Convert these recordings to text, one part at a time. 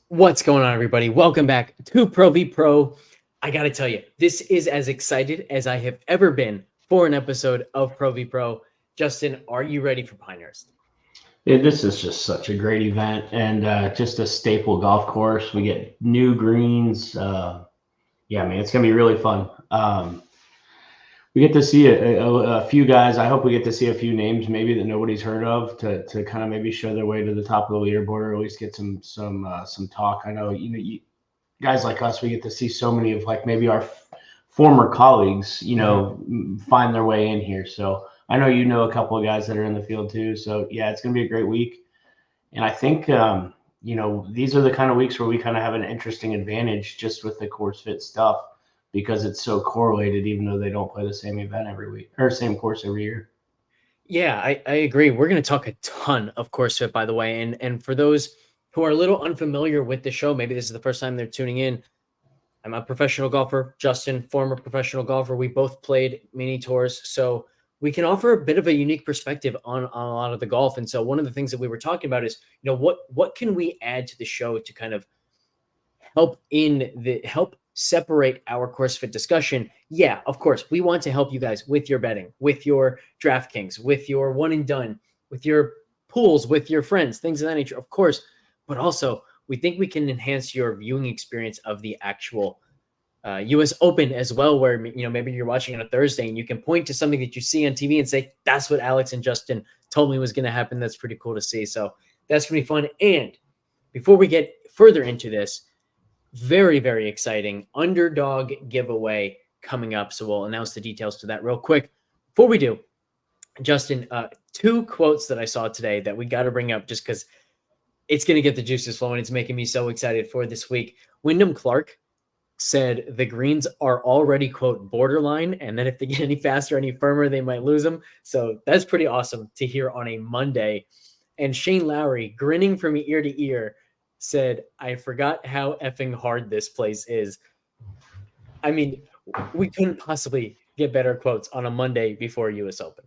What's going on, everybody? Welcome back to Pro v Pro. I got to tell you, this is as excited as I have ever been for an episode of Pro v Pro. Justin, are you ready for Pinehurst? This is just such a great event and just a staple golf course. We get new greens. Yeah, man, it's going to be really fun. We get to see a few guys. I hope we get to see a few names maybe that nobody's heard of to kind of maybe show their way to the top of the leaderboard or at least get some talk. I know guys like us, we get to see so many of like maybe our former colleagues, find their way in here. So I know a couple of guys that are in the field too. So yeah, it's going to be a great week. And I think, these are the kind of weeks where we kind of have an interesting advantage just with the course fit stuff because it's so correlated, even though they don't play the same event every week or same course every year. Yeah, I agree. We're going to talk a ton of course fit, by the way. And for those who are a little unfamiliar with the show, maybe this is the first time they're tuning in. I'm a professional golfer. Justin, former professional golfer. We both played mini tours. So we can offer a bit of a unique perspective on a lot of the golf. And so one of the things that we were talking about is, what can we add to the show to kind of help separate our course fit discussion? Yeah, of course, we want to help you guys with your betting, with your DraftKings, with your one and done, with your pools, with your friends, things of that nature, of course. But also, we think we can enhance your viewing experience of the actual U.S. Open as well, where maybe you're watching on a Thursday and you can point to something that you see on TV and say, that's what Alex and Justin told me was going to happen. That's pretty cool to see. So that's going to be fun. And before we get further into this, very, very exciting underdog giveaway coming up. So we'll announce the details to that real quick. Before we do, Justin, two quotes that I saw today that we got to bring up just because it's going to get the juices flowing. It's making me so excited for this week. Wyndham Clark said the greens are already, quote, borderline, and then if they get any faster, any firmer, they might lose them. So that's pretty awesome to hear on a Monday. And Shane Lowry, grinning from ear to ear, said, I forgot how effing hard this place is. I mean, we couldn't possibly get better quotes on a Monday before US Open.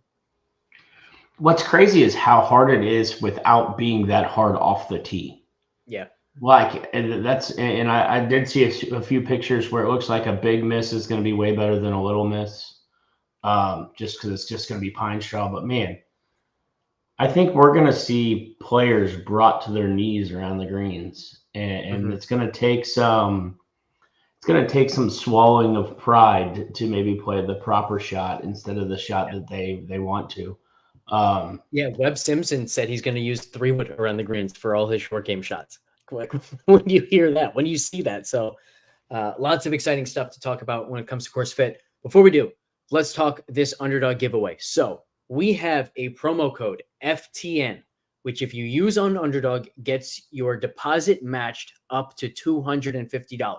What's crazy is how hard it is without being that hard off the tee. Yeah. And I did see a few pictures where it looks like a big miss is going to be way better than a little miss, just because it's just going to be pine straw. But man, I think we're going to see players brought to their knees around the greens, and it's going to take some swallowing of pride to maybe play the proper shot instead of the shot that they want to. Yeah, Webb Simpson said he's going to use 3-wood around the greens for all his short game shots. When you hear that, when you see that. So lots of exciting stuff to talk about when it comes to course fit. Before we do, let's talk this underdog giveaway. So we have a promo code FTN, which if you use on underdog gets your deposit matched up to $250.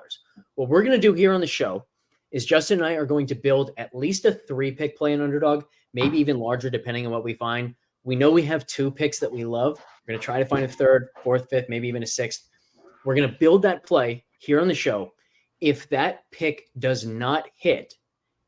What we're going to do here on the show is Justin and I are going to build at least a 3-pick play in underdog, maybe even larger depending on what we find. We know we have 2 picks that we love. We're going to try to find a 3rd, 4th, 5th, maybe even a 6th. We're going to build that play here on the show. If that pick does not hit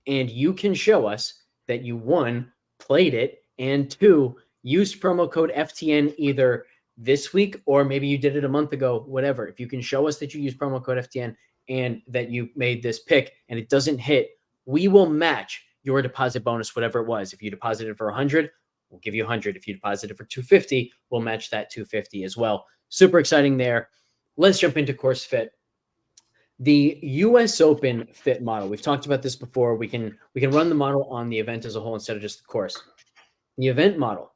and you can show us that you, 1, played it, and 2, used promo code FTN either this week or maybe you did it a month ago, whatever. If you can show us that you use promo code FTN and that you made this pick and it doesn't hit, we will match your deposit bonus, whatever it was. If you deposited for 100, we'll give you 100. If you deposited for 250, we'll match that 250 as well. Super exciting there. Let's jump into course fit. The US Open fit model. We've talked about this before. We can run the model on the event as a whole instead of just the course. The event model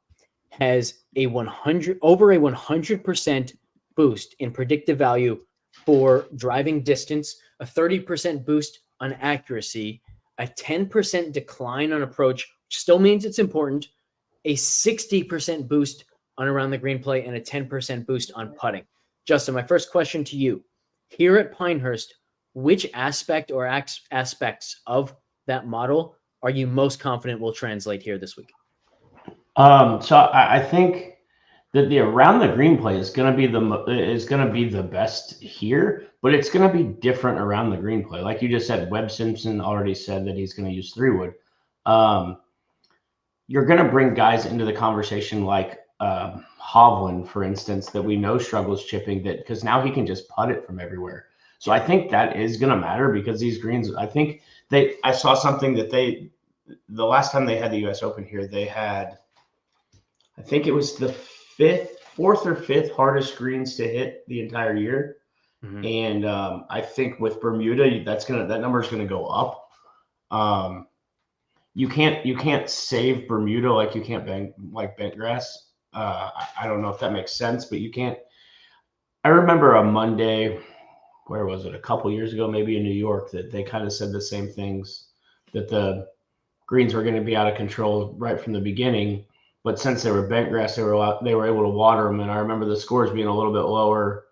has over a 100% boost in predictive value for driving distance, a 30% boost on accuracy, a 10% decline on approach, which still means it's important, a 60% boost on around the green play, and a 10% boost on putting. Justin, my first question to you. Here at Pinehurst, which aspect or aspects of that model are you most confident will translate here this week? So I think that the around the green play is going to be the best here, but it's going to be different around the green play. Like you just said, Webb Simpson already said that he's going to use 3-wood. You're going to bring guys into the conversation like Hovland, for instance, that we know struggles chipping, that because now he can just putt it from everywhere. So I think that is going to matter, because these greens, I saw something that the last time they had the US Open here, they had, I think it was the fourth or fifth hardest greens to hit the entire year. Mm-hmm. And I think with Bermuda, that number is going to go up. You can't save Bermuda like you can't bent grass. I don't know if that makes sense, but you can't. I remember a Monday, where was it? A couple years ago, maybe in New York, that they kind of said the same things, that the greens were going to be out of control right from the beginning. But since they were bent grass, they were able to water them. And I remember the scores being a little bit lower.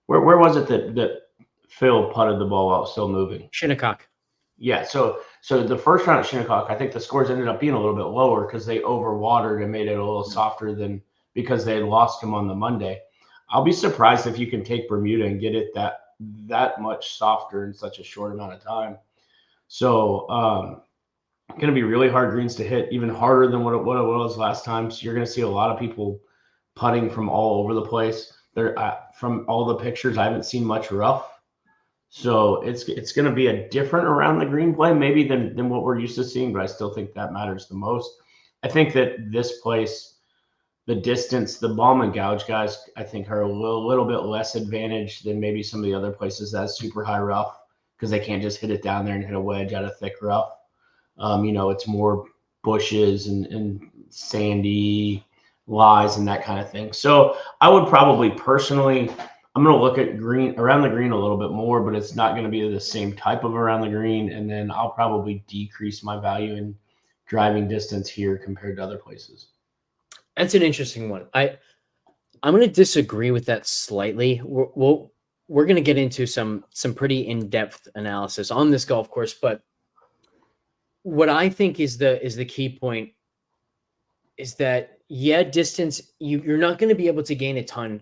Where was it that Phil putted the ball out still moving? Shinnecock. Yeah. So the first round at Shinnecock, I think the scores ended up being a little bit lower because they overwatered and made it a little softer than because they had lost him on the Monday. I'll be surprised if you can take Bermuda and get it that much softer in such a short amount of time. So going to be really hard greens to hit, even harder than what it was last time. So you're going to see a lot of people putting from all over the place. From all the pictures, I haven't seen much rough. So it's going to be a different around the green play maybe than what we're used to seeing, but I still think that matters the most. I think that this place, the distance, the bomb and gouge guys, I think are a little bit less advantaged than maybe some of the other places that's super high rough, because they can't just hit it down there and hit a wedge out of thick rough. It's more bushes and sandy lies and that kind of thing. So I would probably personally, I'm going to look at around the green a little bit more, but it's not going to be the same type of around the green. And then I'll probably decrease my value in driving distance here compared to other places. That's an interesting one. I'm going to disagree with that slightly. We're going to get into some pretty in-depth analysis on this golf course, but what I think is the key point is that, yeah, distance, you're not going to be able to gain a ton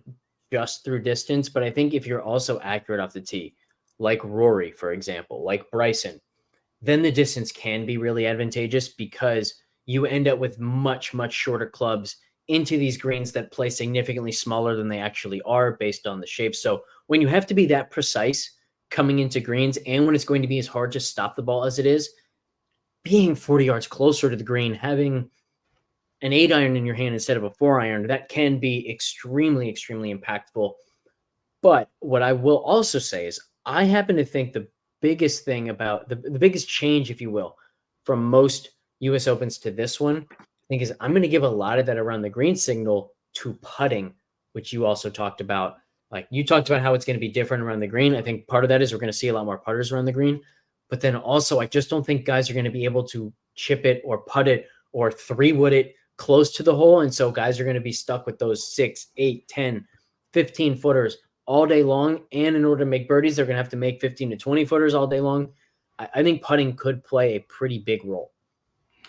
just through distance, but I think if you're also accurate off the tee, like Rory, for example, like Bryson, then the distance can be really advantageous, because you end up with much, much shorter clubs into these greens that play significantly smaller than they actually are based on the shape. So when you have to be that precise coming into greens, and when it's going to be as hard to stop the ball as it is, being 40 yards closer to the green, having an 8-iron in your hand instead of a 4-iron, that can be extremely, extremely impactful. But what I will also say is, I happen to think the biggest thing about the biggest change, if you will, from most US Opens to this one, I think, is I'm going to give a lot of that around the green signal to putting, which you also talked about. Like, you talked about how it's going to be different around the green. I think part of that is we're going to see a lot more putters around the green. But then also, I just don't think guys are going to be able to chip it or putt it or 3-wood it close to the hole. And so guys are going to be stuck with those 6, 8, 10, 15 footers all day long. And in order to make birdies, they're going to have to make 15 to 20 footers all day long. I think putting could play a pretty big role.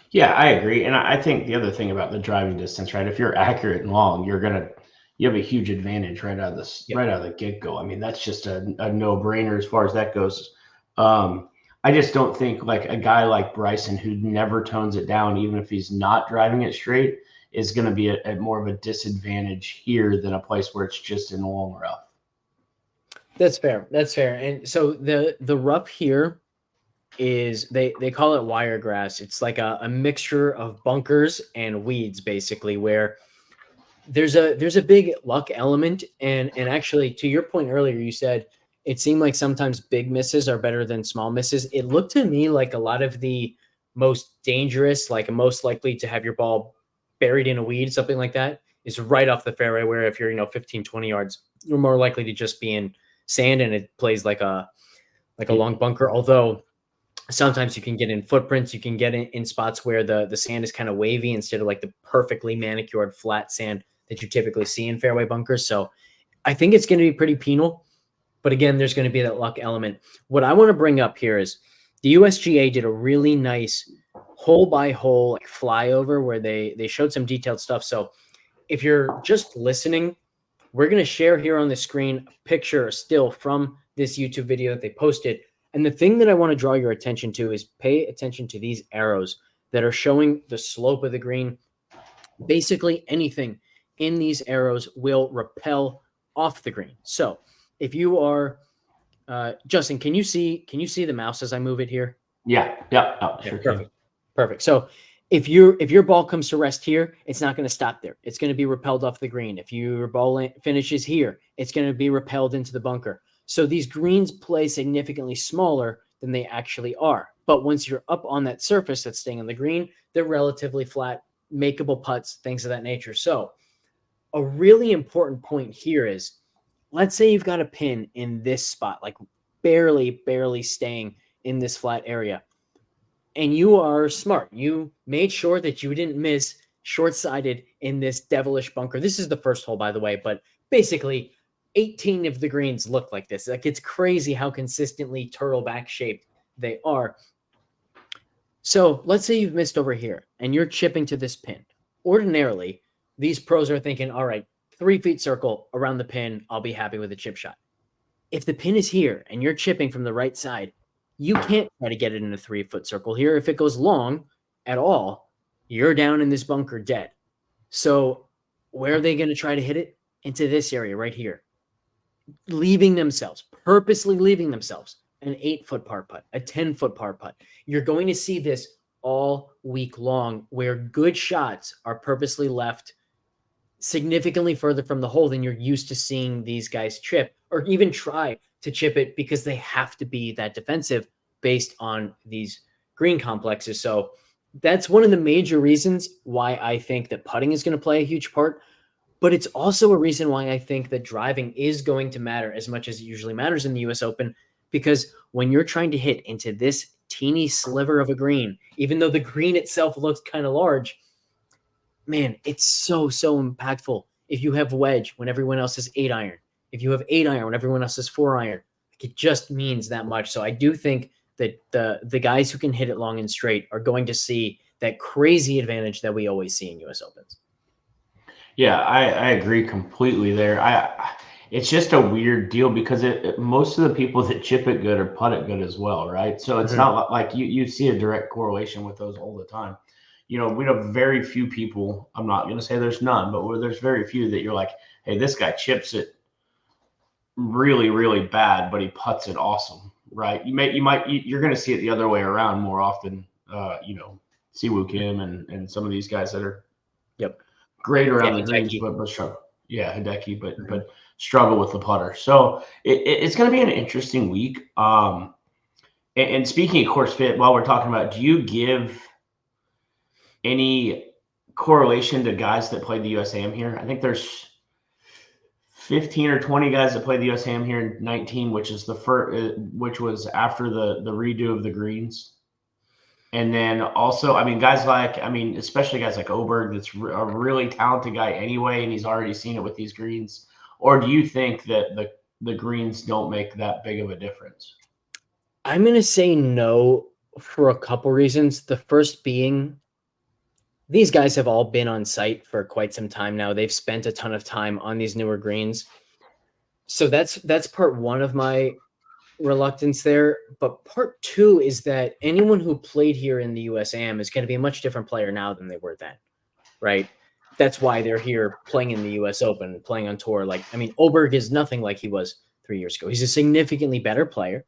Yeah, I agree. And I think the other thing about the driving distance, right? If you're accurate and long, you have a huge advantage right out of the get-go. I mean, that's just a no-brainer as far as that goes. I just don't think like a guy like Bryson, who never tones it down, even if he's not driving it straight, is going to be at more of a disadvantage here than a place where it's just in long rough. That's fair. And so the rough here is they call it wiregrass. It's like a mixture of bunkers and weeds, basically, where there's a big luck element. And actually, to your point earlier, you said it seemed like sometimes big misses are better than small misses. It looked to me like a lot of the most dangerous, like most likely to have your ball buried in a weed, something like that, is right off the fairway, where if you're, 15, 20 yards, you're more likely to just be in sand and it plays like a long bunker. Although sometimes you can get in footprints, you can get in spots where the sand is kind of wavy instead of like the perfectly manicured flat sand that you typically see in fairway bunkers. So I think it's going to be pretty penal. But again, there's going to be that luck element. What I want to bring up here is the USGA did a really nice hole by hole like flyover where they showed some detailed stuff. So if you're just listening, we're going to share here on the screen a picture still from this YouTube video that they posted. And the thing that I want to draw your attention to is pay attention to these arrows that are showing the slope of the green. Basically anything in these arrows will repel off the green. So if you are, Justin, can you see the mouse as I move it here? Yeah. Oh, sure can. Perfect. So if your ball comes to rest here, it's not going to stop there. It's going to be repelled off the green. If your ball finishes here, it's going to be repelled into the bunker. So these greens play significantly smaller than they actually are. But once you're up on that surface that's staying on the green, they're relatively flat, makeable putts, things of that nature. So a really important point here is, let's say you've got a pin in this spot, like barely staying in this flat area. And you are smart. You made sure that you didn't miss short-sided in this devilish bunker. This is the first hole, by the way, but basically 18 of the greens look like this. Like, it's crazy how consistently turtleback shaped they are. So let's say you've missed over here and you're chipping to this pin. Ordinarily, these pros are thinking, all right, 3 feet circle around the pin, I'll be happy with a chip shot. If the pin is here and you're chipping from the right side, you can't try to get it in a 3-foot circle here. If it goes long at all, you're down in this bunker dead. So where are they going to try to hit it? Into this area right here. Purposely leaving themselves an 8-foot par putt, a 10-foot par putt. You're going to see this all week long, where good shots are purposely left significantly further from the hole than you're used to seeing these guys chip, or even try to chip it, because they have to be that defensive based on these green complexes. So that's one of the major reasons why I think that putting is going to play a huge part. But it's also a reason why I think that driving is going to matter as much as it usually matters in the US Open, because when you're trying to hit into this teeny sliver of a green, even though the green itself looks kind of large, man, it's so impactful. If you have wedge when everyone else is 8-iron, if you have 8-iron when everyone else is 4-iron, it just means that much. So I do think that the guys who can hit it long and straight are going to see that crazy advantage that we always see in US Opens. Yeah, I agree completely there. It's just a weird deal because most of the people that chip it good or putt it good as well, right? So it's not like you see a direct correlation with those all the time. You know, we have very few people. I'm not going to say there's none, but there's very few that you're like, hey, this guy chips it really bad, but he putts it awesome, right? You're going to see it the other way around more often. Siwoo Kim and some of these guys that are great around the greens, but struggle. Yeah, Hideki, but struggle with the putter. So it's going to be an interesting week. And speaking of course fit, while we're talking about, do you give any correlation to guys that played the USAM here? I think there's 15 or 20 guys that played the USAM here in 19, which is which was after the redo of the greens. And then also, especially guys like Oberg, that's a really talented guy anyway, and he's already seen it with these greens. Or do you think that the greens don't make that big of a difference? I'm going to say no for a couple reasons. The first being, these guys have all been on site for quite some time now. They've spent a ton of time on these newer greens. So that's part one of my reluctance there. But part two is that anyone who played here in the USAM is going to be a much different player now than they were then, right? That's why they're here playing in the US Open, playing on tour. Oberg is nothing like he was 3 years ago. He's a significantly better player,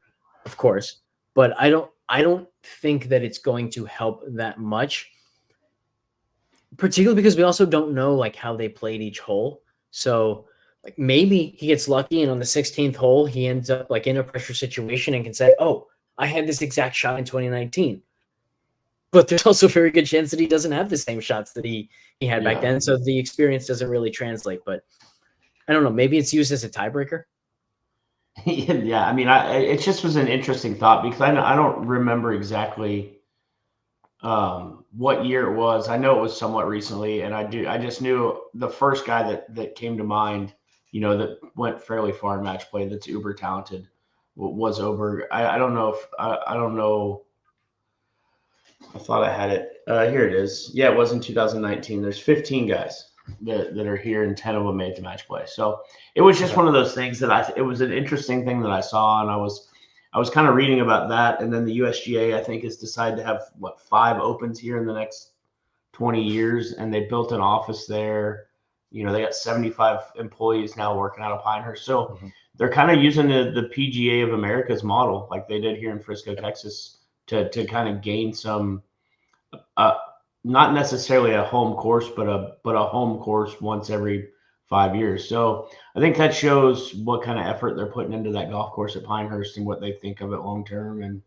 of course, but I don't think that it's going to help that much, particularly because we also don't know how they played each hole. So maybe he gets lucky and on the 16th hole, he ends up in a pressure situation and can say, oh, I had this exact shot in 2019. But there's also a very good chance that he doesn't have the same shots that he had back then. So the experience doesn't really translate. But I don't know. Maybe it's used as a tiebreaker. Yeah. It just was an interesting thought because I don't remember exactly what year it was. I know it was somewhat recently. And I just knew the first guy that came to mind, that went fairly far in match play, that's uber talented, was Oberg. I don't know. I thought I had it. Here it is. Yeah, it was in 2019. There's 15 guys that are here, and 10 of them made the match play. So it was just one of those things that it was an interesting thing that I saw, and I was kind of reading about that. And then the USGA, I think, has decided to have 5 opens here in the next 20 years, and they built an office there. They got 75 employees now working out of Pinehurst. So they're kind of using the PGA of America's model, like they did here in Frisco, Texas, to kind of gain some, not necessarily a home course, but a home course once every 5 years. So I think that shows what kind of effort they're putting into that golf course at Pinehurst and what they think of it long term. And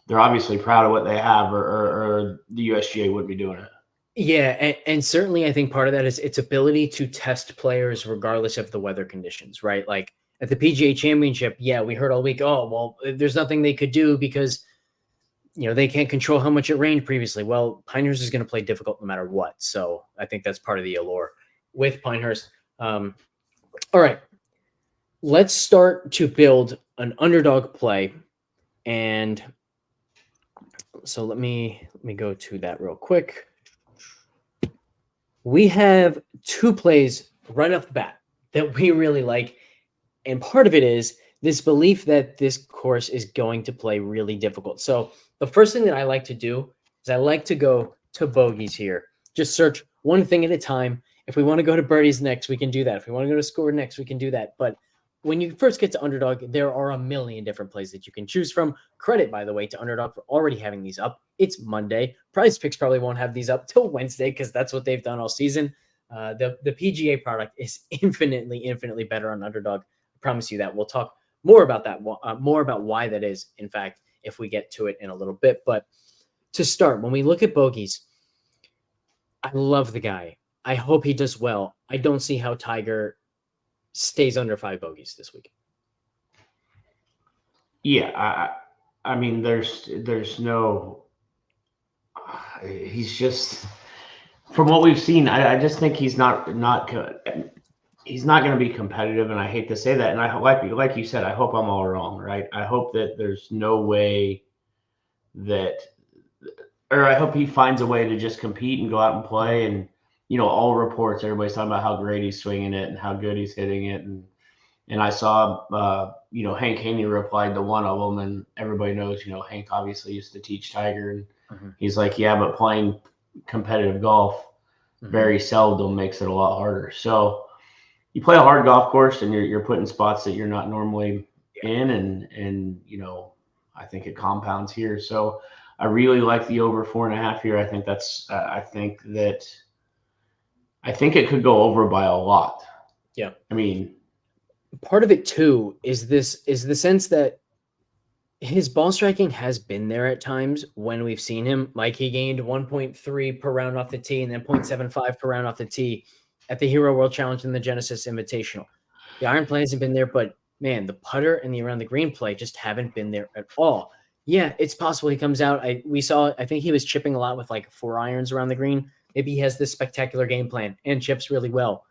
they're obviously proud of what they have, or the USGA wouldn't be doing it. Yeah, and certainly I think part of that is its ability to test players regardless of the weather conditions, right? Like at the PGA Championship, yeah, we heard all week, oh, well, there's nothing they could do because, they can't control how much it rained previously. Well, Pinehurst is going to play difficult no matter what. So I think that's part of the allure with Pinehurst. All right, let's start to build an underdog play. And so let me go to that real quick. We have two plays right off the bat that we really like. And part of it is this belief that this course is going to play really difficult. So the first thing that I like to do is I like to go to bogeys here. Just search one thing at a time. If we want to go to birdies next, we can do that. If we want to go to score next, we can do that. But when you first get to underdog, there are a million different plays that you can choose from. Credit, by the way, to underdog for already having these up. It's Monday. Prize Picks probably won't have these up till Wednesday because that's what they've done all season. The PGA product is infinitely better on underdog. I promise you that. We'll talk more about that, more about why that is, in fact, if we get to it in a little bit. But to start, when we look at bogeys, I love the guy. I hope he does well. I don't see how Tiger stays under 5 bogeys this week. Yeah, I mean, there's no. He's just, from what we've seen, I just think he's not good. He's not going to be competitive, and I hate to say that. And I like you said, I hope I'm all wrong, right? I hope that there's no way that, or I hope he finds a way to just compete and go out and play. And all reports, everybody's talking about how great he's swinging it and how good he's hitting it. And I saw, Hank Haney replied to one of them, and everybody knows, Hank obviously used to teach Tiger, and he's like, yeah, but playing competitive golf very seldom makes it a lot harder. So you play a hard golf course, and you're put in spots that you're not normally in, and I think it compounds here. So I really like the over 4.5 here. I think I think it could go over by a lot. Yeah. I mean, part of it too is the sense that his ball striking has been there at times when we've seen him. Like he gained 1.3 per round off the tee and then 0.75 per round off the tee at the Hero World Challenge and the Genesis Invitational. The iron play hasn't been there, but man, the putter and the around the green play just haven't been there at all. Yeah, it's possible he comes out. I think he was chipping a lot with like 4 irons around the green. Maybe he has this spectacular game plan and chips really well.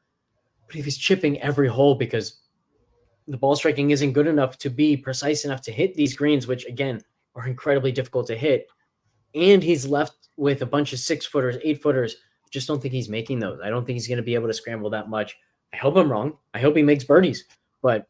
But if he's chipping every hole because the ball striking isn't good enough to be precise enough to hit these greens, which again are incredibly difficult to hit, and he's left with a bunch of 6-footers, 8-footers, just don't think he's making those. I don't think he's going to be able to scramble that much. I hope I'm wrong. I hope he makes birdies, but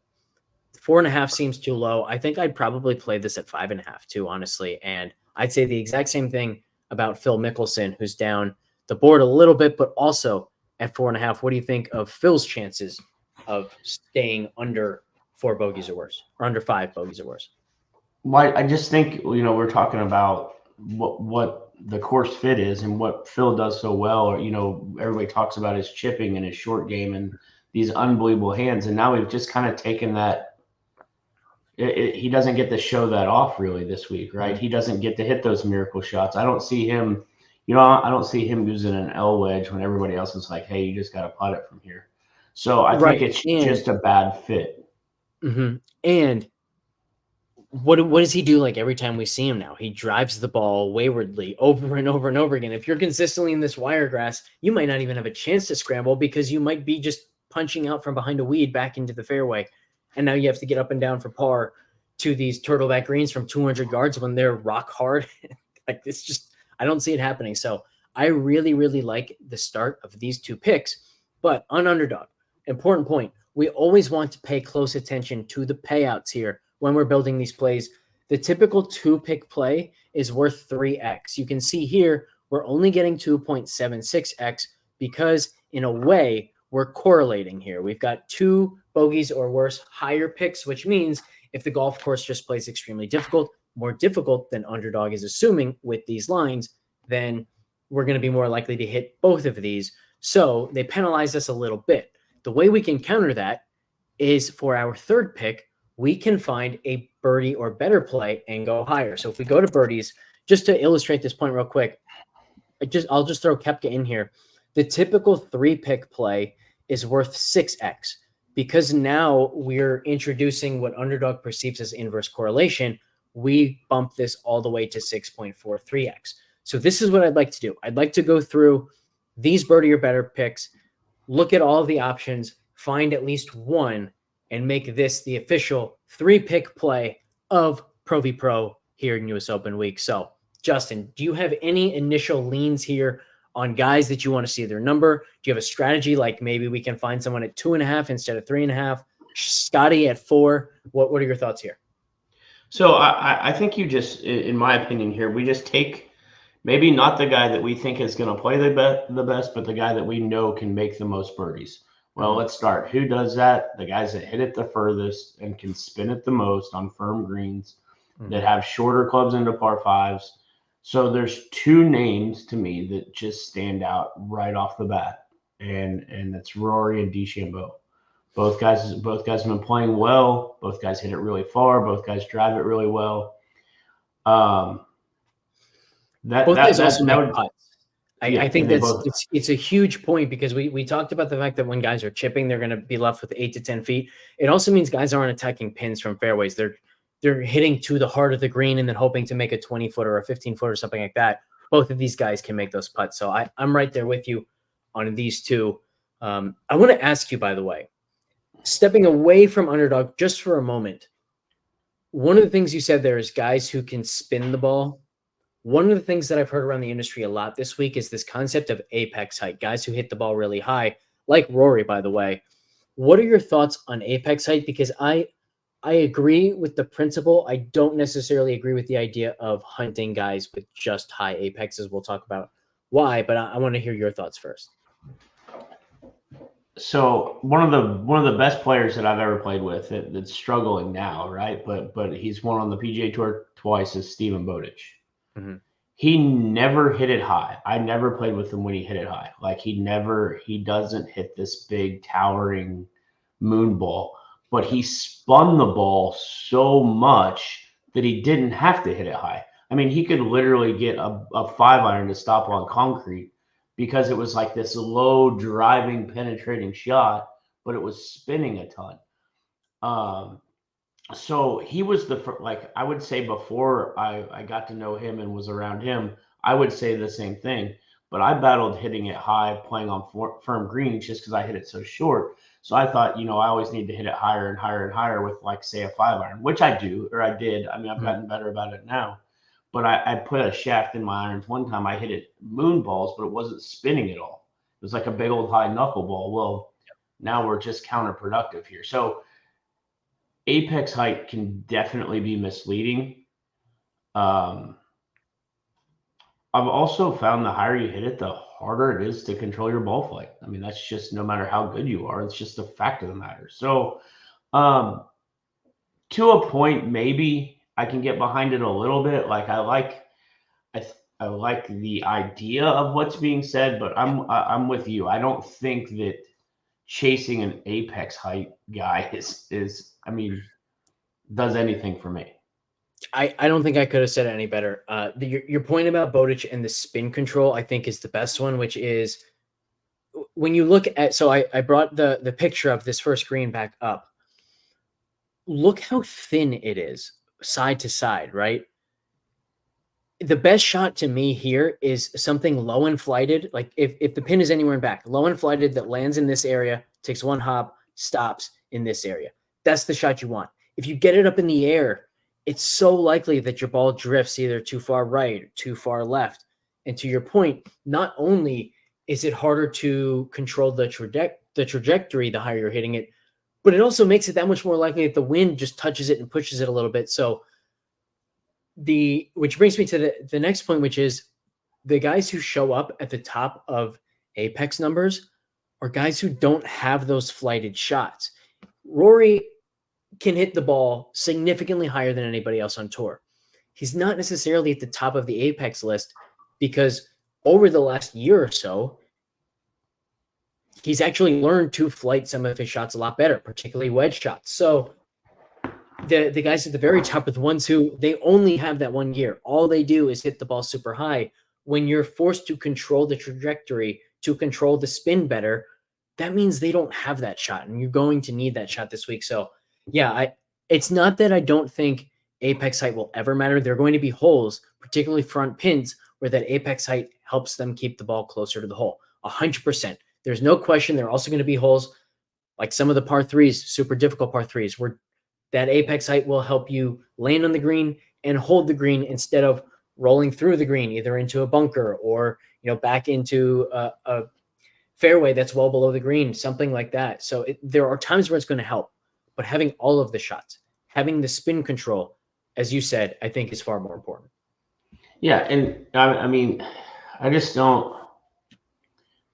4.5 seems too low. I think I'd probably play this at 5.5 too, honestly. And I'd say the exact same thing about Phil Mickelson, who's down the board a little bit, but also at 4.5. What do you think of Phil's chances of staying under 4 bogeys or worse, or under 5 bogeys or worse? Well, I just think, we're talking about what the course fit is and what Phil does so well. Or, everybody talks about his chipping and his short game and these unbelievable hands. And now we've just kind of taken that. He doesn't get to show that off really this week, right? He doesn't get to hit those miracle shots. I don't see him, I don't see him using an L wedge when everybody else is like, hey, you just got to putt it from here. So I think it's just a bad fit. And what does he do like every time we see him now? He drives the ball waywardly over and over and over again. If you're consistently in this wiregrass, you might not even have a chance to scramble because you might be just punching out from behind a weed back into the fairway. And now you have to get up and down for par to these turtleback greens from 200 yards when they're rock hard. Like it's just, I don't see it happening. So I really like the start of these 2 picks, but on underdog, important point. We always want to pay close attention to the payouts here when we're building these plays. The typical 2-pick play is worth 3x. You can see here, we're only getting 2.76x because in a way, we're correlating here. We've got 2 bogeys or worse, higher picks, which means if the golf course just plays extremely difficult, more difficult than underdog is assuming with these lines, then we're going to be more likely to hit both of these. So they penalize us a little bit. The way we can counter that is for our third pick, we can find a birdie or better play and go higher. So if we go to birdies, just to illustrate this point real quick, I'll just throw Koepka in here. The typical 3-pick play is worth 6x because now we're introducing what underdog perceives as inverse correlation. We bump this all the way to 6.43x. So this is what I'd like to do. I'd like to go through these birdie or better picks, look at all of the options, find at least one, and make this the official 3-pick play of Pro V Pro here in US Open Week. So, Justin, do you have any initial leans here on guys that you want to see their number? Do you have a strategy like maybe we can find someone at 2.5 instead of 3.5? Scottie at 4. What are your thoughts here? So I think you just, in my opinion here, we just take maybe not the guy that we think is going to play the best, but the guy that we know can make the most birdies. Well, let's start. Who does that? The guys that hit it the furthest and can spin it the most on firm greens, that have shorter clubs into par 5s. So there's 2 names to me that just stand out right off the bat, and that's Rory and DeChambeau. Both guys have been playing well. Both guys hit it really far. Both guys drive it really well. Both guys also make putts. I think it's a huge point because we talked about the fact that when guys are chipping, they're going to be left with 8 to 10 feet. It also means guys aren't attacking pins from fairways. They're hitting to the heart of the green and then hoping to make a 20-foot or a 15-foot or something like that. Both of these guys can make those putts. So I'm right there with you on these 2. I want to ask you, by the way, stepping away from underdog just for a moment, one of the things you said there is guys who can spin the ball. One of the things that I've heard around the industry a lot this week is this concept of apex height, guys who hit the ball really high, like Rory, by the way. What are your thoughts on apex height? Because I agree with the principle. I don't necessarily agree with the idea of hunting guys with just high apexes. We'll talk about why, but I want to hear your thoughts first. So one of the best players that I've ever played with that's struggling now, right? But he's won on the PGA Tour twice is Stephen Bowditch. Mm-hmm. He never hit it high. I never played with him when he hit it high. Like he doesn't hit this big towering moon ball, but he spun the ball so much that he didn't have to hit it high. I mean, he could literally get a 5-iron to stop on concrete because it was like this low driving penetrating shot, but it was spinning a ton. So he was I would say before I got to know him and was around him, I would say the same thing. But I battled hitting it high, playing on firm greens just because I hit it so short. So I thought, I always need to hit it higher and higher and higher with, like, say, a 5-iron, which I do, or I did. I mean, I've gotten better about it now. But I put a shaft in my irons one time. I hit it moon balls, but it wasn't spinning at all. It was like a big old high knuckleball. Well, now we're just counterproductive here. So apex height can definitely be misleading. I've also found the higher you hit it, the harder it is to control your ball flight. I mean, that's just no matter how good you are. It's just a fact of the matter. So to a point, maybe I can get behind it a little bit. Like I like the idea of what's being said, but I'm with you. I don't think that chasing an apex height guy does anything for me. I don't think I could have said it any better. Your point about Bowditch and the spin control, I think, is the best one, which is when you look at, so I brought the picture of this first green back up. Look how thin it is side to side, right? The best shot to me here is something low and flighted. Like if the pin is anywhere in back, low and flighted that lands in this area, takes one hop, stops in this area. That's the shot you want. If you get it up in the air, it's so likely that your ball drifts either too far right or too far left. And to your point, not only is it harder to control the trajectory the higher you're hitting it, but it also makes it that much more likely that the wind just touches it and pushes it a little bit. So which brings me to the next point, which is the guys who show up at the top of apex numbers are guys who don't have those flighted shots. Rory can hit the ball significantly higher than anybody else on tour. He's not necessarily at the top of the apex list because over the last year or so, he's actually learned to flight some of his shots a lot better, particularly wedge shots. So the guys at the very top are the ones who they only have that 1 year. All they do is hit the ball super high. When you're forced to control the trajectory, to control the spin better, that means they don't have that shot, and you're going to need that shot this week. So yeah, it's not that I don't think apex height will ever matter. There are going to be holes, particularly front pins, where that apex height helps them keep the ball closer to the hole. 100%. There's no question. There are also going to be holes like some of the par threes, super difficult par threes, where that apex height will help you land on the green and hold the green instead of rolling through the green, either into a bunker or, back into a fairway that's well below the green, something like that. So there are times where it's going to help, but having all of the shots, having the spin control, as you said, I think is far more important. Yeah. And I mean, I just don't,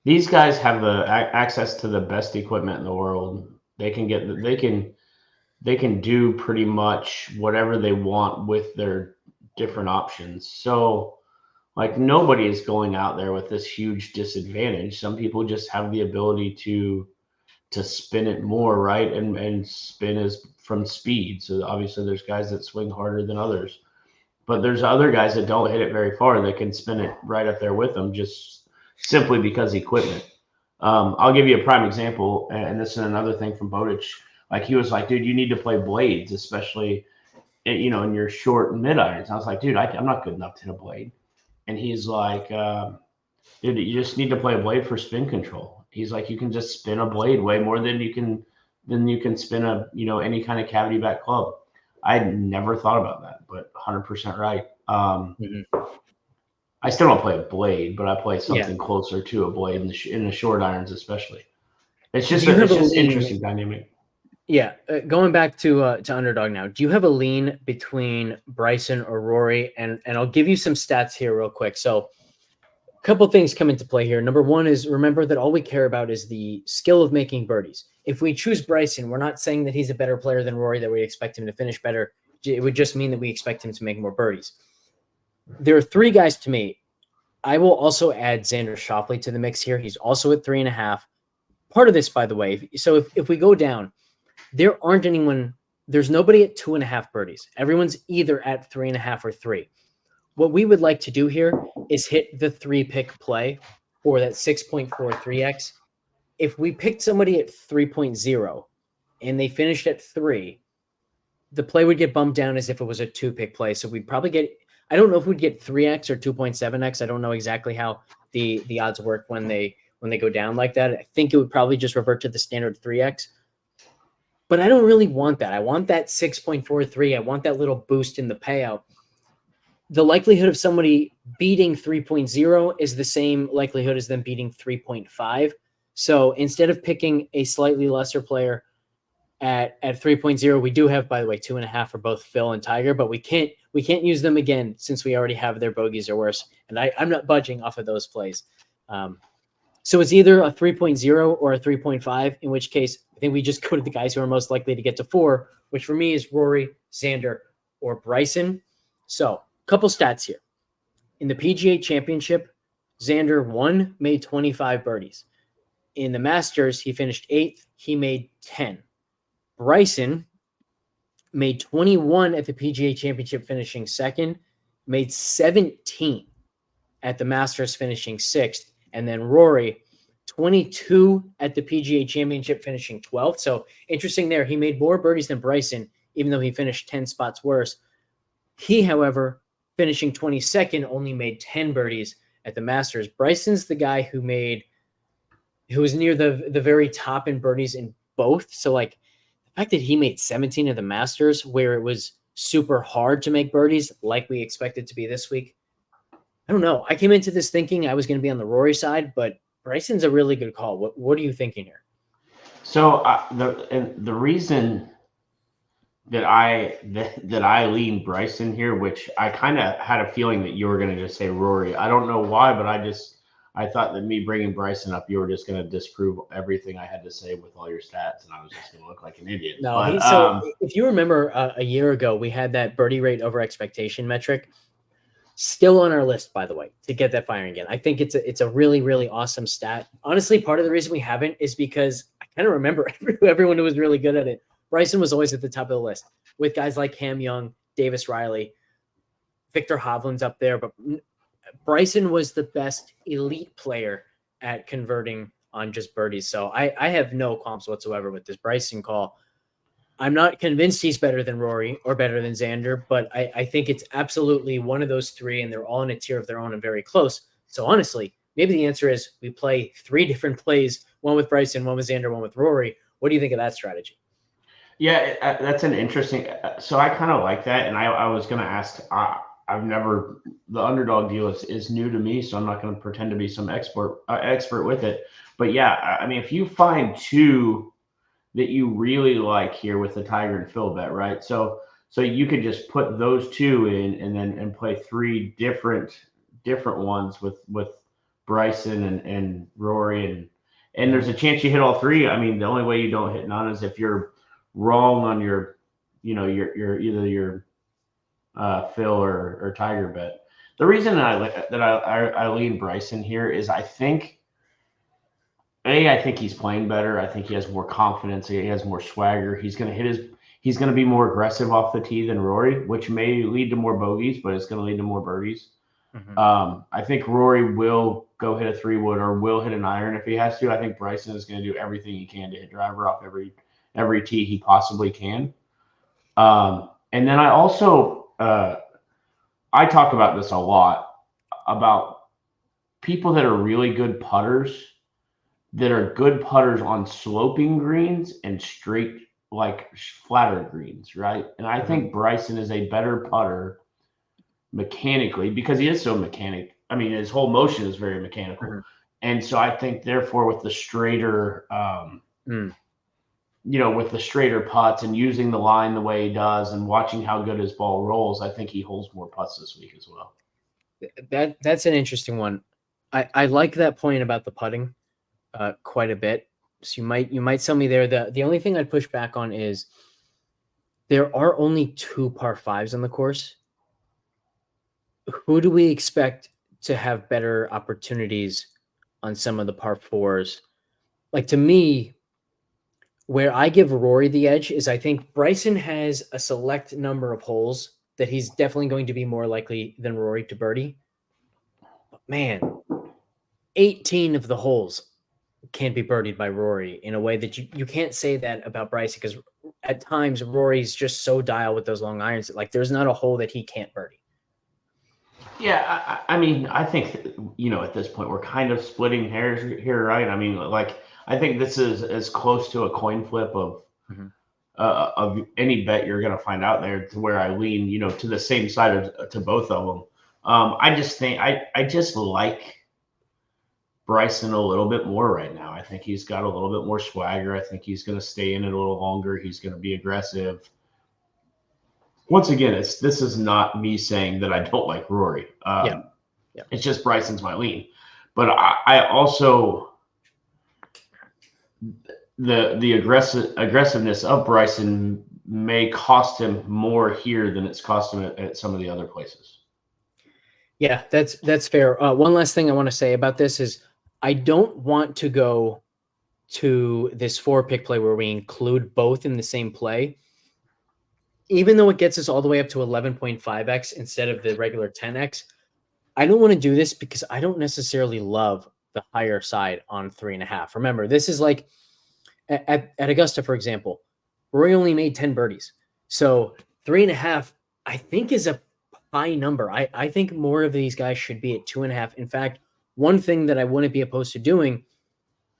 these guys have the access to the best equipment in the world. They can do pretty much whatever they want with their different options. So like nobody is going out there with this huge disadvantage. Some people just have the ability to spin it more, right? And spin is from speed. So obviously there's guys that swing harder than others, but there's other guys that don't hit it very far that can spin it right up there with them just simply because equipment. I'll give you a prime example, and this is another thing from Bowditch. Like he was like, dude, you need to play blades, especially in your short and mid irons. I was like, dude, I'm not good enough to hit a blade. And he's like, dude, you just need to play a blade for spin control. He's like, you can just spin a blade way more than you can spin a any kind of cavity back club. I never thought about that, but 100% right. I still don't play a blade, but I play something closer to a blade in the short irons, especially. It's just interesting dynamic. Yeah, going back to Underdog now, do you have a lean between Bryson or Rory? And I'll give you some stats here real quick. So a couple things come into play here. Number one is remember that all we care about is the skill of making birdies. If we choose Bryson, we're not saying that he's a better player than Rory, that we expect him to finish better. It would just mean that we expect him to make more birdies. There are three guys to me. I will also add Xander Schauffele to the mix here. He's also at 3.5. Part of this, by the way, so if we go down, there's nobody at 2.5 birdies. Everyone's either at 3.5 or 3. What we would like to do here is hit the 3-pick play for that 6.43x. If we picked somebody at 3.0 and they finished at 3, the play would get bumped down as if it was a 2-pick play. So we'd probably get, I don't know if we'd get 3x or 2.7x. I don't know exactly how the odds work when they go down like that. I think it would probably just revert to the standard 3x. But I don't really want that. I want that 6.43. I want that little boost in the payout. The likelihood of somebody beating 3.0 is the same likelihood as them beating 3.5. So instead of picking a slightly lesser player at 3.0, we do have, by the way, 2.5 for both Phil and Tiger, but we can't use them again since we already have their bogeys or worse. And I'm not budging off of those plays. So it's either a 3.0 or a 3.5, in which case I think we just go to the guys who are most likely to get to 4, which for me is Rory, Xander, or Bryson. So a couple stats here. In the PGA Championship, Xander made 25 birdies. In the Masters, he finished 8th. He made 10. Bryson made 21 at the PGA Championship, finishing 2nd, made 17 at the Masters, finishing 6th. And then Rory, 22 at the PGA Championship, finishing 12th. So interesting there. He made more birdies than Bryson, even though he finished 10 spots worse. He, however, finishing 22nd, only made 10 birdies at the Masters. Bryson's the guy who was near the very top in birdies in both. So like the fact that he made 17 at the Masters, where it was super hard to make birdies like we expected to be this week, I don't know. I came into this thinking I was going to be on the Rory side, but Bryson's a really good call. What are you thinking here? So the reason that I lean Bryson here, which I kind of had a feeling that you were going to just say Rory. I don't know why, but I thought that me bringing Bryson up, you were just going to disprove everything I had to say with all your stats, and I was just going to look like an idiot. No, but, so if you remember a year ago, we had that birdie rate over expectation metric still on our list, by the way, to get that firing again. I think it's a really, really awesome stat. Honestly, part of the reason we haven't is because I kind of remember everyone who was really good at it. Bryson was always at the top of the list with guys like Cam Young, Davis Riley, Victor Hovland's up there, but Bryson was the best elite player at converting on just birdies. So I have no qualms whatsoever with this Bryson call. I'm not convinced he's better than Rory or better than Xander, but I think it's absolutely one of those three, and they're all in a tier of their own and very close. So honestly, maybe the answer is we play 3 different plays, one with Bryson, one with Xander, one with Rory. What do you think of that strategy? Yeah, that's an interesting. So I kind of like that, and I was going to ask. I've never, the underdog deal is new to me, so I'm not going to pretend to be some expert with it. But yeah, I mean, if you find 2 that you really like here with the Tiger and Phil bet, right? So you could just put those 2 in, and play 3 different ones with Bryson and Rory, and there's a chance you hit all 3. I mean, the only way you don't hit none is if you're wrong on your either your Phil or Tiger bet. The reason I lean Bryson here is I think he's playing better. I think he has more confidence. He has more swagger. He's going to be more aggressive off the tee than Rory, which may lead to more bogeys, but it's going to lead to more birdies. Mm-hmm. I think Rory will go hit a 3-wood or will hit an iron if he has to. I think Bryson is going to do everything he can to hit driver off every tee he possibly can. And then I also I talk about this a lot about people that are really good putters that are good putters on sloping greens and straight, like flatter greens, right? And I think Bryson is a better putter mechanically because he is so mechanic. I mean, his whole motion is very mechanical. Mm-hmm. And so I think, therefore, with the straighter, with the straighter putts and using the line the way he does and watching how good his ball rolls, I think he holds more putts this week as well. That's an interesting one. I like that point about the putting quite a bit. So you might sell me there. The only thing I'd push back on is there are only 2 par 5s on the course. Who do we expect to have better opportunities on some of the par 4s? Like, to me, where I give Rory the edge is I think Bryson has a select number of holes that he's definitely going to be more likely than Rory to birdie. But man, 18 of the holes can't be birdied by Rory in a way that you can't say that about Bryson, because at times Rory's just so dialed with those long irons that, like, there's not a hole that he can't birdie. Yeah, I mean, I think, at this point we're kind of splitting hairs here, right? I mean, like, I think this is as close to a coin flip of any bet you're going to find out there, to where I lean, to the same side to both of them. I just think I just like Bryson a little bit more right now. I think he's got a little bit more swagger. I think he's going to stay in it a little longer. He's going to be aggressive. Once again, this is not me saying that I don't like Rory. Yeah. It's just Bryson's my lean. But I also, the aggressiveness of Bryson may cost him more here than it's cost him at some of the other places. Yeah, that's fair. One last thing I want to say about this is I don't want to go to this 4-pick play where we include both in the same play, even though it gets us all the way up to 11.5x instead of the regular 10x. I don't want to do this because I don't necessarily love the higher side on 3.5. Remember, this is like at Augusta, for example, Rory only made 10 birdies. So 3.5, I think, is a high number. I think more of these guys should be at 2.5. In fact, one thing that I wouldn't be opposed to doing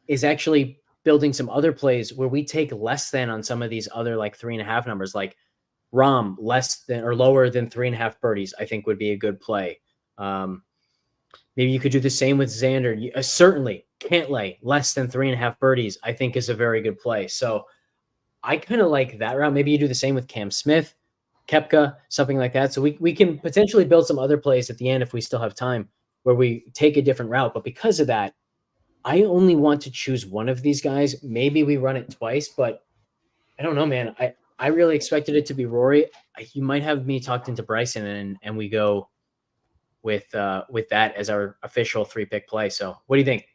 is actually building some other plays where we take less than on some of these other, like, 3.5 numbers, like Rahm less than or lower than 3.5 birdies, I think would be a good play. Maybe you could do the same with Xander. Certainly Cantlay less than 3.5 birdies, I think, is a very good play. So I kind of like that route. Maybe you do the same with Cam Smith, Koepka, something like that. So we can potentially build some other plays at the end if we still have time where we take a different route. But because of that, I only want to choose one of these guys. Maybe we run it twice, but I don't know, man. I really expected it to be Rory. You might have me talked into Bryson, and we go with that as our official 3-pick play. So what do you think?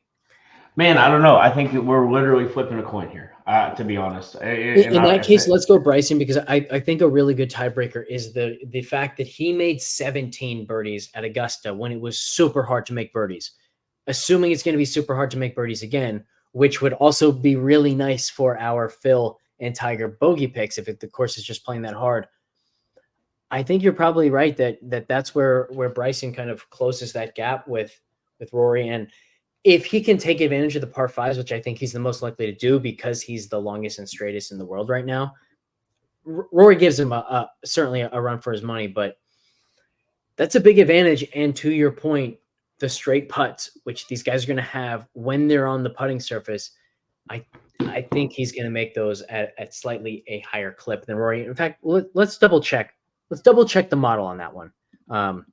Man, I don't know. I think that we're literally flipping a coin here, to be honest. In that case, let's go Bryson, because I think a really good tiebreaker is the fact that he made 17 birdies at Augusta when it was super hard to make birdies. Assuming it's going to be super hard to make birdies again, which would also be really nice for our Phil and Tiger bogey picks if the course is just playing that hard. I think you're probably right that's where Bryson kind of closes that gap with Rory. And if he can take advantage of the par fives, which I think he's the most likely to do because he's the longest and straightest in the world right now, Rory gives him certainly a run for his money, but that's a big advantage. And to your point, the straight putts, which these guys are going to have when they're on the putting surface, I think he's going to make those at slightly a higher clip than Rory. In fact, let's double check. Let's double check the model on that one. And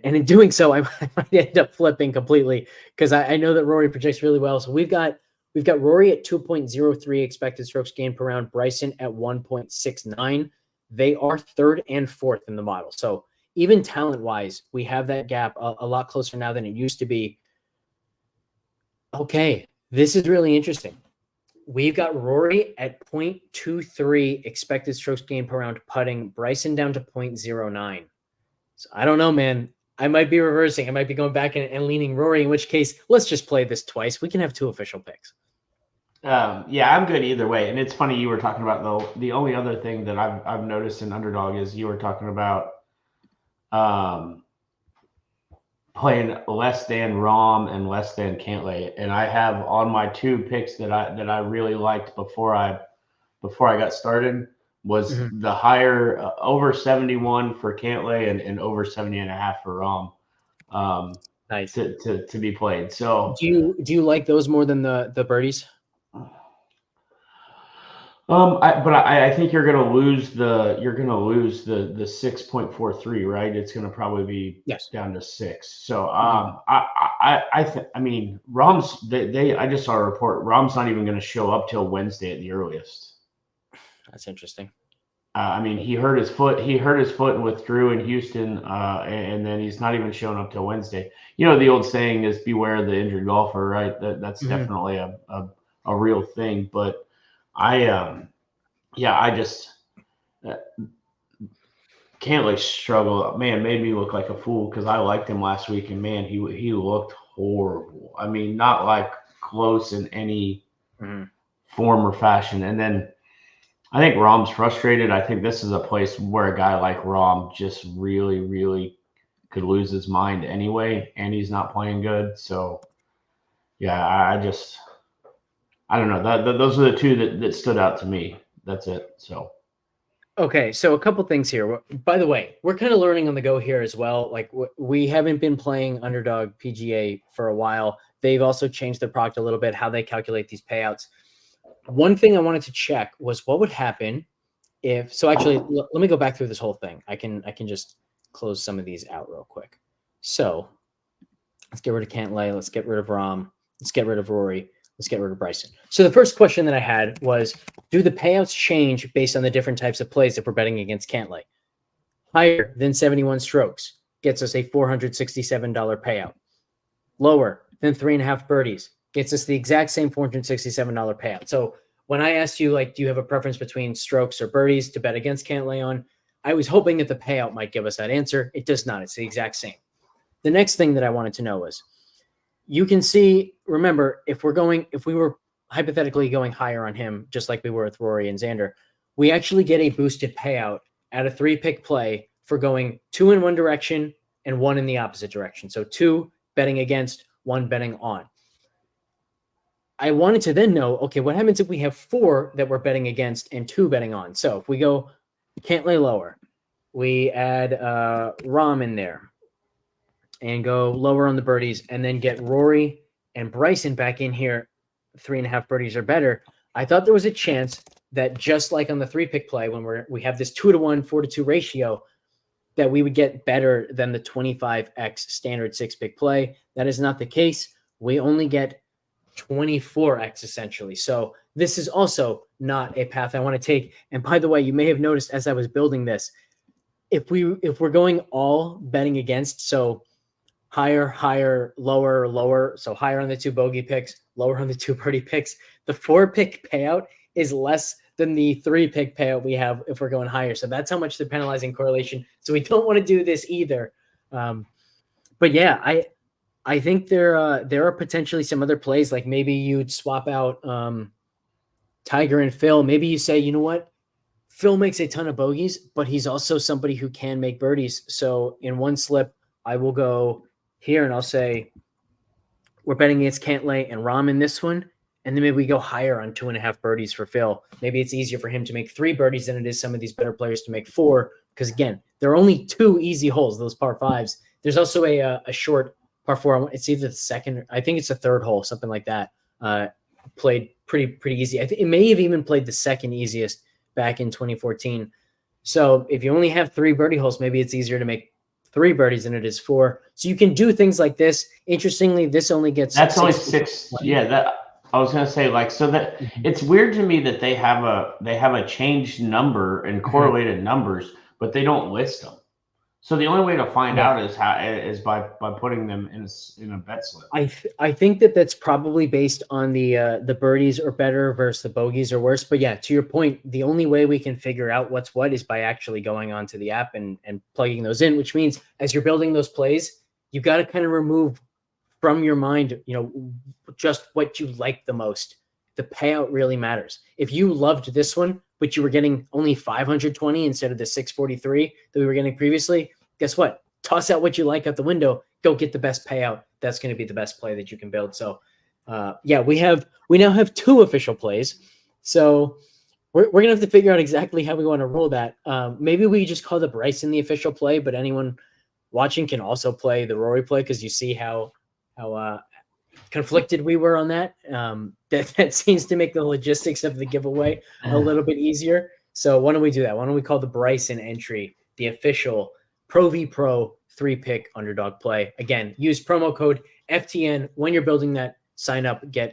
in doing so, I might end up flipping completely because I know that Rory projects really well. So we've got Rory at 2.03 expected strokes gained per round, Bryson at 1.69. They are third and fourth in the model. So even talent-wise, we have that gap a lot closer now than it used to be. Okay, this is really interesting. We've got Rory at 0.23 expected strokes gained per round putting, Bryson down to 0.09. So I don't know, man. I might be reversing. I might be going back and leaning Rory, in which case, let's just play this twice. We can have 2 official picks. Yeah, I'm good either way. And it's funny you were talking about, though, the only other thing that I've noticed in Underdog is you were talking about playing less than Rahm and less than Cantlay. And I have on my 2 picks that I really liked before I got started was the higher over 71 for Cantlay and over 70.5 for Rahm. Nice to be played. So do you like those more than the birdies? I think you're gonna lose the 6.43, right? It's gonna probably be down to 6. So I mean Rahm's I just saw a report. Rahm's not even gonna show up till Wednesday at the earliest. That's interesting. I mean, he hurt his foot and withdrew in Houston, and then he's not even showing up till Wednesday. You know, the old saying is beware the injured golfer, right? That's definitely a real thing. But I just Cantlay struggle. Man, made me look like a fool because I liked him last week, and man, he looked horrible. I mean, not like close in any form or fashion. And then I think Rahm's frustrated. I think this is a place where a guy like Rahm just really, really could lose his mind anyway, and he's not playing good. So, yeah, I don't know. Those are the 2 that stood out to me. That's it. So, okay, so a couple things here. By the way, we're kind of learning on the go here as well. Like we haven't been playing Underdog PGA for a while. They've also changed their product a little bit, how they calculate these payouts. One thing I wanted to check was what would happen if, so actually, let me go back through this whole thing. I can just close some of these out real quick. So let's get rid of Cantlay. Let's get rid of Rahm. Let's get rid of Rory. Let's get rid of Bryson. So the first question that I had was, do the payouts change based on the different types of plays if we're betting against Cantlay? Higher than 71 strokes gets us a $467 payout. Lower than 3.5 birdies gets us the exact same $467 payout. So when I asked you, like, do you have a preference between strokes or birdies to bet against Cantlay on, I was hoping that the payout might give us that answer. It does not. It's the exact same. The next thing that I wanted to know was, you can see, remember, if we were hypothetically going higher on him, just like we were with Rory and Xander, we actually get a boosted payout at a 3-pick play for going 2 in one direction and 1 in the opposite direction. So 2 betting against, 1 betting on. I wanted to then know, okay, what happens if we have 4 that we're betting against and 2 betting on? So if we go Cantlay lower, we add Rahm in there and go lower on the birdies, and then get Rory and Bryson back in here, 3.5 birdies or better. I thought there was a chance that just like on the 3-pick play, when we have this 2-to-1, 4-to-2 ratio, that we would get better than the 25x standard 6-pick play. That is not the case. We only get 24x essentially. So this is also not a path I want to take. And by the way, you may have noticed as I was building this, if we're going all betting against, so higher, lower, so higher on the 2 bogey picks, lower on the 2 birdie picks, the 4-pick payout is less than the 3-pick payout we have if we're going higher. So that's how much they're penalizing correlation. So we don't want to do this either. But yeah, I think there are potentially some other plays, like maybe you'd swap out Tiger and Phil. Maybe you say, you know what? Phil makes a ton of bogeys, but he's also somebody who can make birdies. So in one slip, I will go here and I'll say, we're betting against Cantlay and Rahm in this one. And then maybe we go higher on 2.5 birdies for Phil. Maybe it's easier for him to make 3 birdies than it is some of these better players to make 4. Because again, there are only 2 easy holes, those par 5s. There's also a short par 4. It's either the second, I think it's the 3rd hole, something like that. Played pretty easy. I think it may have even played the second easiest back in 2014. So if you only have 3 birdie holes, maybe it's easier to make 3 birdies than it is 4. So you can do things like this. Interestingly, this only gets that's only 6. Yeah, that I was gonna say, like, so that it's weird to me that they have a changed number and correlated numbers, but they don't list them. So the only way to find out is by putting them in a bet slip. I think that's probably based on the birdies are better versus the bogeys are worse. But yeah, to your point, the only way we can figure out what's what is by actually going onto the app and plugging those in, which means as you're building those plays, you got to kind of remove from your mind, just what you like the most. The payout really matters. If you loved this one, but you were getting only 520 instead of the 643 that we were getting previously, guess what? Toss out what you like out the window. Go get the best payout. That's going to be the best play that you can build. So, we now have 2 official plays. So we're going to have to figure out exactly how we want to roll that. Maybe we just call the Bryson the official play, but anyone watching can also play the Rory play, because you see how conflicted we were on that. That seems to make the logistics of the giveaway a little bit easier. So why don't we do that? Why don't we call the Bryson entry the official Pro V Pro 3-pick underdog play? Again, use promo code FTN when you're building that. Sign up, get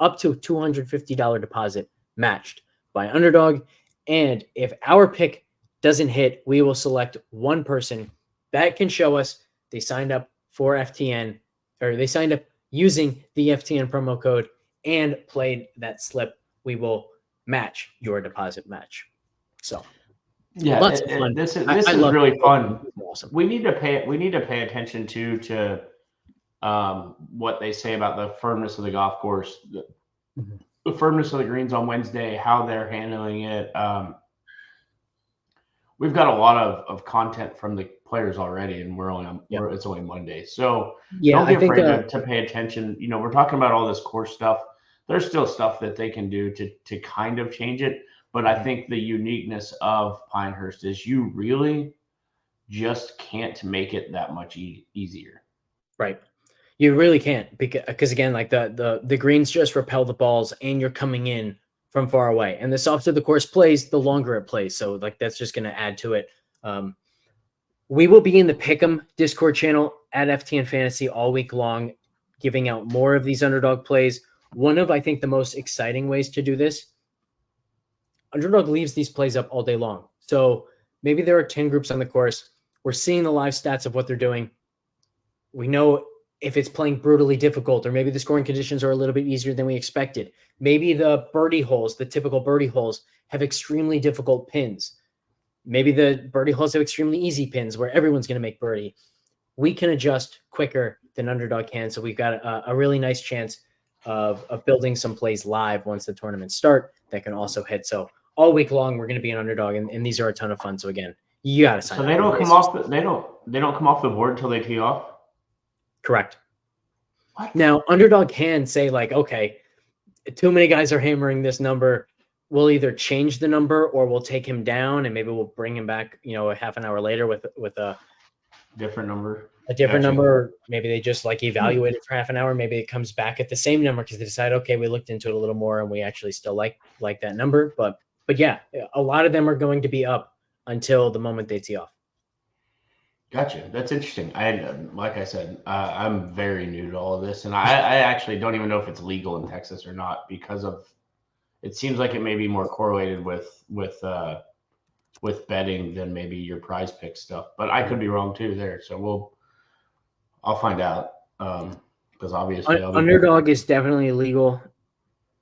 up to $250 deposit matched by Underdog. And if our pick doesn't hit, we will select one person that can show us they signed up for FTN, or they signed up using the FTN promo code and played that slip. We will match your deposit match. So yeah, lots of fun. This is really fun. Awesome. We need to pay attention to what they say about the firmness of the golf course, the firmness of the greens on Wednesday, how they're handling it. We've got a lot of content from the players already, and it's only Monday. So don't be afraid to pay attention. We're talking about all this course stuff. There's still stuff that they can do to kind of change it. But I think the uniqueness of Pinehurst is you really just can't make it that much easier. Right. You really can't, because again, like the greens just repel the balls and you're coming in from far away. And the softer the course plays, the longer it plays. So like that's just going to add to it. We will be in the Pick'em Discord channel at FTN Fantasy all week long, giving out more of these underdog plays. One of, I think, the most exciting ways to do this, Underdog leaves these plays up all day long. So maybe there are 10 groups on the course. We're seeing the live stats of what they're doing. We know if it's playing brutally difficult, or maybe the scoring conditions are a little bit easier than we expected. Maybe the birdie holes, the typical birdie holes, have extremely difficult pins. Maybe the birdie holes have extremely easy pins where everyone's going to make birdie. We can adjust quicker than Underdog can. So we've got a really nice chance of building some plays live once the tournaments start that can also hit. So all week long, we're going to be an Underdog, and these are a ton of fun. So again, you got to sign up. So they don't come off they don't come off the board until they tee off? Correct. What? Now, Underdog can say, like, okay, too many guys are hammering this number. We'll either change the number or we'll take him down, and maybe we'll bring him back, a half an hour later with a different number. A different number. Maybe they just like evaluate it for half an hour. Maybe it comes back at the same number because they decide, okay, we looked into it a little more and we actually still like that number. But yeah, a lot of them are going to be up until the moment they tee off. Gotcha. That's interesting. Like I said, I'm very new to all of this, and I actually don't even know if it's legal in Texas or not because of. It seems like it may be more correlated with betting than maybe your prize pick stuff, but I could be wrong too there. So I'll find out because obviously I'll be. Underdog is definitely legal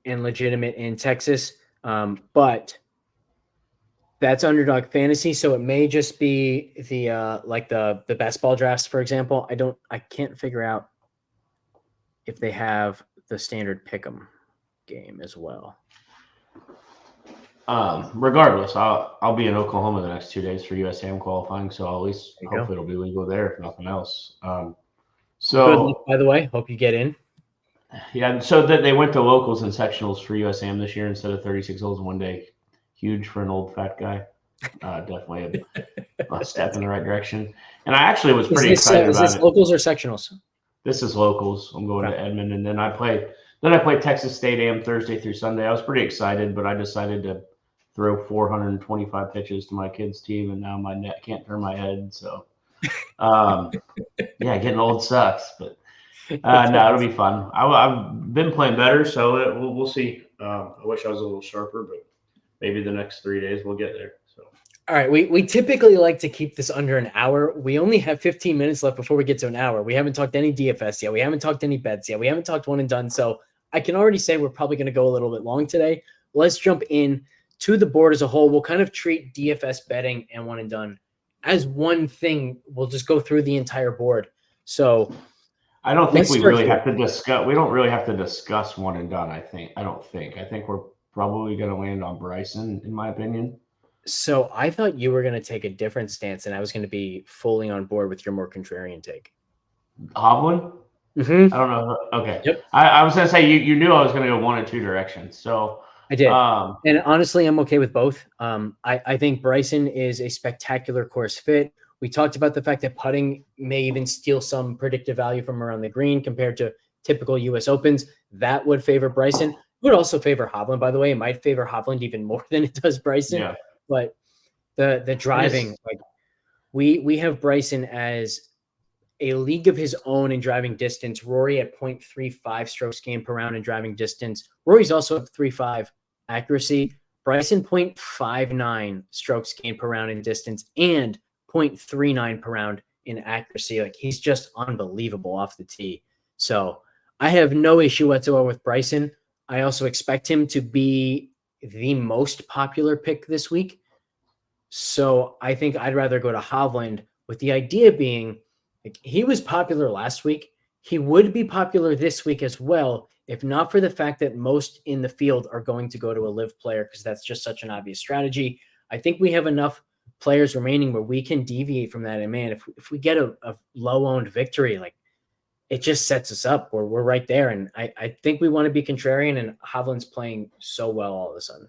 and legitimate in Texas, but that's Underdog Fantasy, so it may just be the like the best ball drafts, for example. I can't figure out if they have the standard pick'em game as well. Regardless, I'll be in Oklahoma the next 2 days for USAM qualifying, so at least hopefully it'll be legal there if nothing else. So good luck, by the way. Hope you get in. Yeah, so that they went to locals and sectionals for USAM this year instead of 36 holes in one day. Huge for an old fat guy. Definitely a step in the right direction. And I actually was pretty excited about it. Is this locals or sectionals? This is locals. I'm going to Edmond, and then I play Texas State AM Thursday through Sunday. I was pretty excited, but I decided to throw 425 pitches to my kids' team, and now my net can't turn my head. So, yeah, getting old sucks, but. No, it'll be fun. I've been playing better, so we'll see. I wish I was a little sharper, but maybe the next 3 days we'll get there. So, all right, we typically like to keep this under an hour. We only have 15 minutes left before we get to an hour. We haven't talked any DFS yet. We haven't talked any bets yet. We haven't talked one and done. So I can already say we're probably going to go a little bit long today. Let's jump in to the board as a whole. We'll kind of treat DFS betting and one and done as one thing. We'll just go through the entire board. So. I don't think we really have to discuss. We don't really have to discuss one and done. I think we're probably going to land on Bryson, in my opinion. So I thought you were going to take a different stance, and I was going to be fully on board with your more contrarian take. Hovland? Mm-hmm. I don't know. Okay. Yep. I was going to say you knew I was going to go one of two directions. So I did. And honestly, I'm okay with both. I think Bryson is a spectacular course fit. We talked about the fact that putting may even steal some predictive value from around the green compared to typical U.S. Opens. That would favor Bryson. It would also favor Hovland, by the way. It might favor Hovland even more than it does Bryson. Yeah. But the driving, like we have Bryson as a league of his own in driving distance. Rory at 0.35 strokes gained per round in driving distance. Rory's also at 3.5 accuracy. Bryson 0.59 strokes gained per round in distance and 0.39 per round in accuracy. Like he's just unbelievable off the tee. So I have no issue whatsoever with Bryson. I also expect him to be the most popular pick this week. So I think I'd rather go to Hovland, with the idea being like he was popular last week. He would be popular this week as well, if not for the fact that most in the field are going to go to a live player because that's just such an obvious strategy. I think we have enough players remaining where we can deviate from that. And man, if we get a low-owned victory, like it just sets us up. We're right there. And I think we want to be contrarian, and Hovland's playing so well all of a sudden.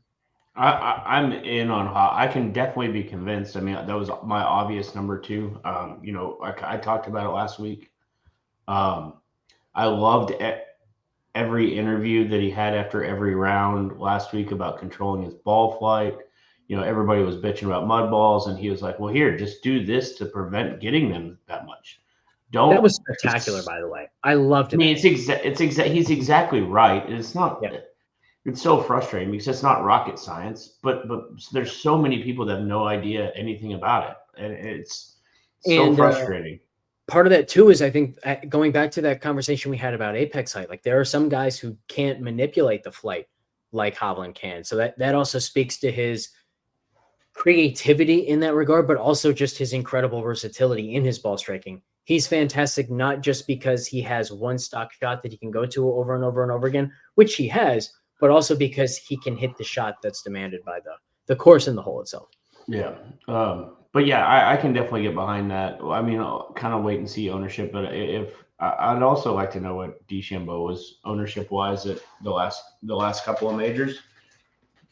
I'm in on I can definitely be convinced. I mean, that was my obvious number two. I talked about it last week. I loved every interview that he had after every round last week about controlling his ball flight. Everybody was bitching about mud balls, and he was like, well, here, just do this to prevent getting them that much. That was spectacular, by the way. I loved it. I mean, he's exactly right. It's not. Yeah. It's so frustrating because it's not rocket science, but there's so many people that have no idea anything about it, and it's so frustrating. Part of that too is I think going back to that conversation we had about apex height, like there are some guys who can't manipulate the flight like Hovland can. So that also speaks to his creativity in that regard, but also just his incredible versatility in his ball striking. He's fantastic, not just because he has one stock shot that he can go to over and over and over again, which he has, but also because he can hit the shot that's demanded by the course and the hole itself. Yeah. But yeah, I can definitely get behind that. I mean, I'll kind of wait and see ownership, but I'd also like to know what DeChambeau was ownership wise at the last couple of majors.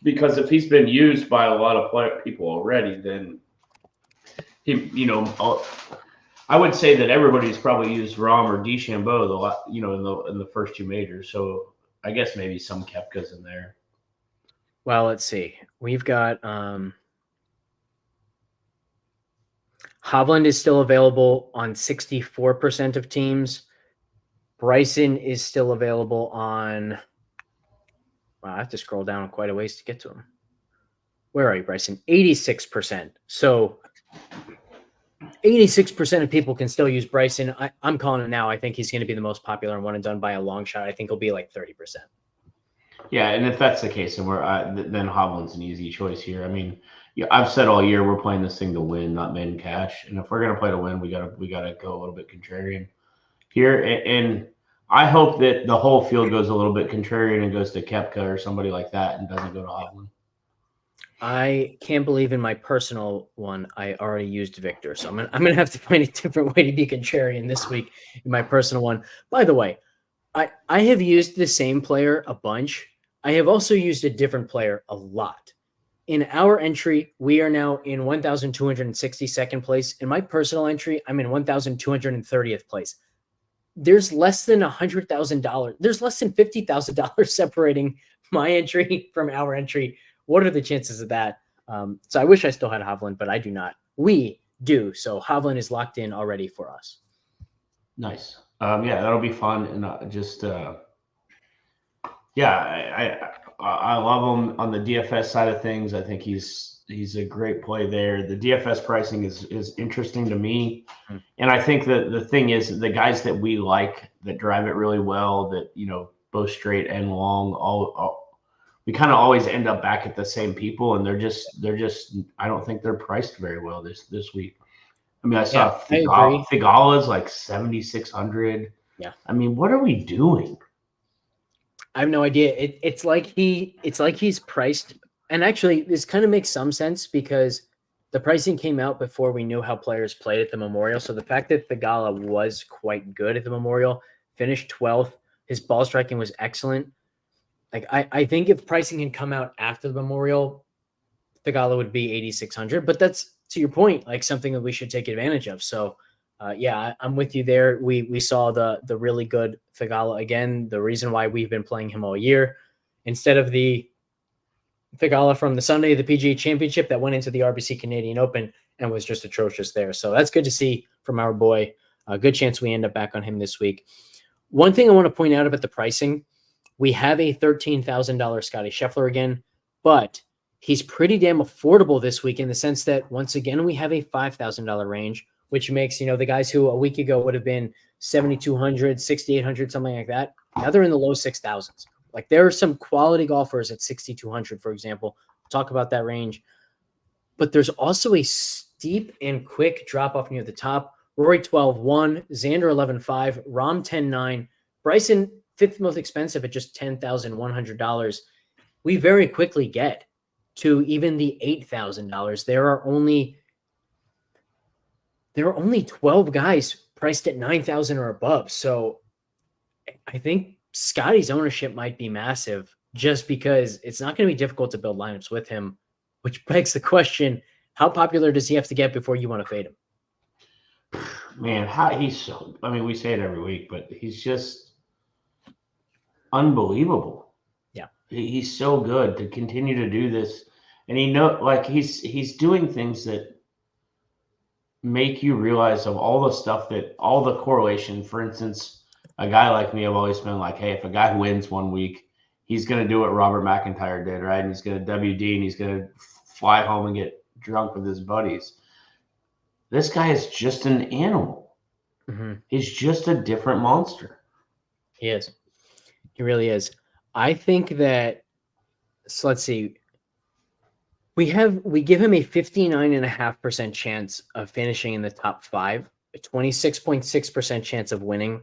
Because if he's been used by a lot of people already, then I would say that everybody's probably used Rahm or DeChambeau in the first two majors. So I guess maybe some Koepka's in there. Well, let's see. We've got Hovland is still available on 64% of teams. Bryson is still available on. Wow, I have to scroll down quite a ways to get to him. Where are you, Bryson? 86%. So 86% of people can still use Bryson. I'm calling it now. I think he's going to be the most popular and one and done by a long shot. I think he'll be like 30%. Yeah, and if that's the case, then then Hovland's an easy choice here. I mean, I've said all year we're playing this thing to win, not min cash. And if we're gonna play to win, we gotta go a little bit contrarian here. And I hope that the whole field goes a little bit contrarian and goes to Koepka or somebody like that and doesn't go to Hovland. I can't believe in my personal one I already used Victor, so I'm gonna have to find a different way to be contrarian this week in my personal one. By the way, I have used the same player a bunch. I have also used a different player a lot. In our entry, we are now in 1,262nd place. In my personal entry, I'm in 1,230th place. There's less than $100,000. There's less than $50,000 separating my entry from our entry. What are the chances of that? So I wish I still had Hovland, but I do not. We do. So Hovland is locked in already for us. Nice. Yeah, that'll be fun. And I love him on the DFS side of things. I think he's a great play there. The DFS pricing is interesting to me. And I think that the thing is the guys that we like that drive it really well, that, both straight and long, we kind of always end up back at the same people, and they're just I don't think they're priced very well this week. I mean, I saw Thigala's like 7,600. Yeah. I mean, what are we doing? I have no idea. It's like he's priced, and actually this kind of makes some sense because the pricing came out before we knew how players played at the Memorial. So the fact that Thigala was quite good at the Memorial, finished 12th, his ball striking was excellent. Like I think if pricing had come out after the Memorial, Thigala would be 8,600. But that's, to your point, like something that we should take advantage of. So I'm with you there. We saw the really good Thigala again. The reason why we've been playing him all year, instead of the Thigala from the Sunday, the PGA Championship that went into the RBC Canadian Open and was just atrocious there. So that's good to see from our boy. A good chance we end up back on him this week. One thing I want to point out about the pricing, we have a $13,000 Scottie Scheffler again, but he's pretty damn affordable this week in the sense that, once again, we have a $5,000 range, which makes, the guys who a week ago would have been 7,200, 6,800, something like that. Now they're in the low 6,000s. Like, there are some quality golfers at 6,200, for example. We'll talk about that range. But there's also a steep and quick drop off near the top. Rory 12-1, Xander 11-5, Rahm 10-9, Bryson fifth most expensive at just $10,100. We very quickly get to even the $8,000. There are only 12 guys priced at 9,000 or above. So I think Scottie's ownership might be massive just because it's not going to be difficult to build lineups with him, which begs the question, how popular does he have to get before you want to fade him? Man, we say it every week, but he's just unbelievable. Yeah. He's so good to continue to do this. And he's doing things that make you realize of all the stuff all the correlation. For instance, a guy like me, I've always been like, hey, if a guy wins one week, he's going to do what Robert McIntyre did, right? And he's going to WD and he's going to fly home and get drunk with his buddies. This guy is just an animal. Mm-hmm. He's just a different monster. He is. He really is. I think that, so let's see. We give him a 59.5% chance of finishing in the top 5, a 26.6% chance of winning,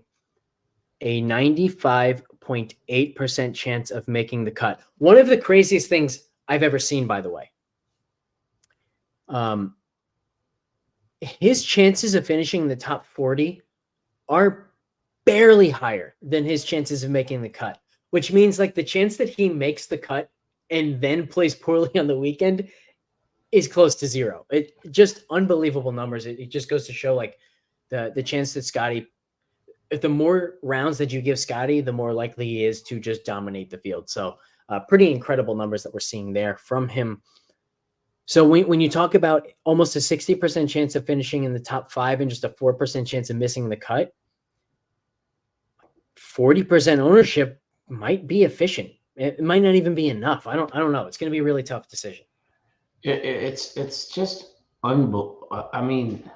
a 95.8% chance of making the cut. One of the craziest things I've ever seen, by the way. His chances of finishing in the top 40 are barely higher than his chances of making the cut, which means like the chance that he makes the cut and then plays poorly on the weekend is close to zero. It just unbelievable numbers. It just goes to show like the chance that Scottie, if the more rounds that you give Scottie, the more likely he is to just dominate the field. So pretty incredible numbers that we're seeing there from him. So when you talk about almost a 60% chance of finishing in the top 5 and just a 4% chance of missing the cut, 40% ownership might be efficient. It might not even be enough. I don't know. It's going to be a really tough decision. It's just unbelievable. I mean,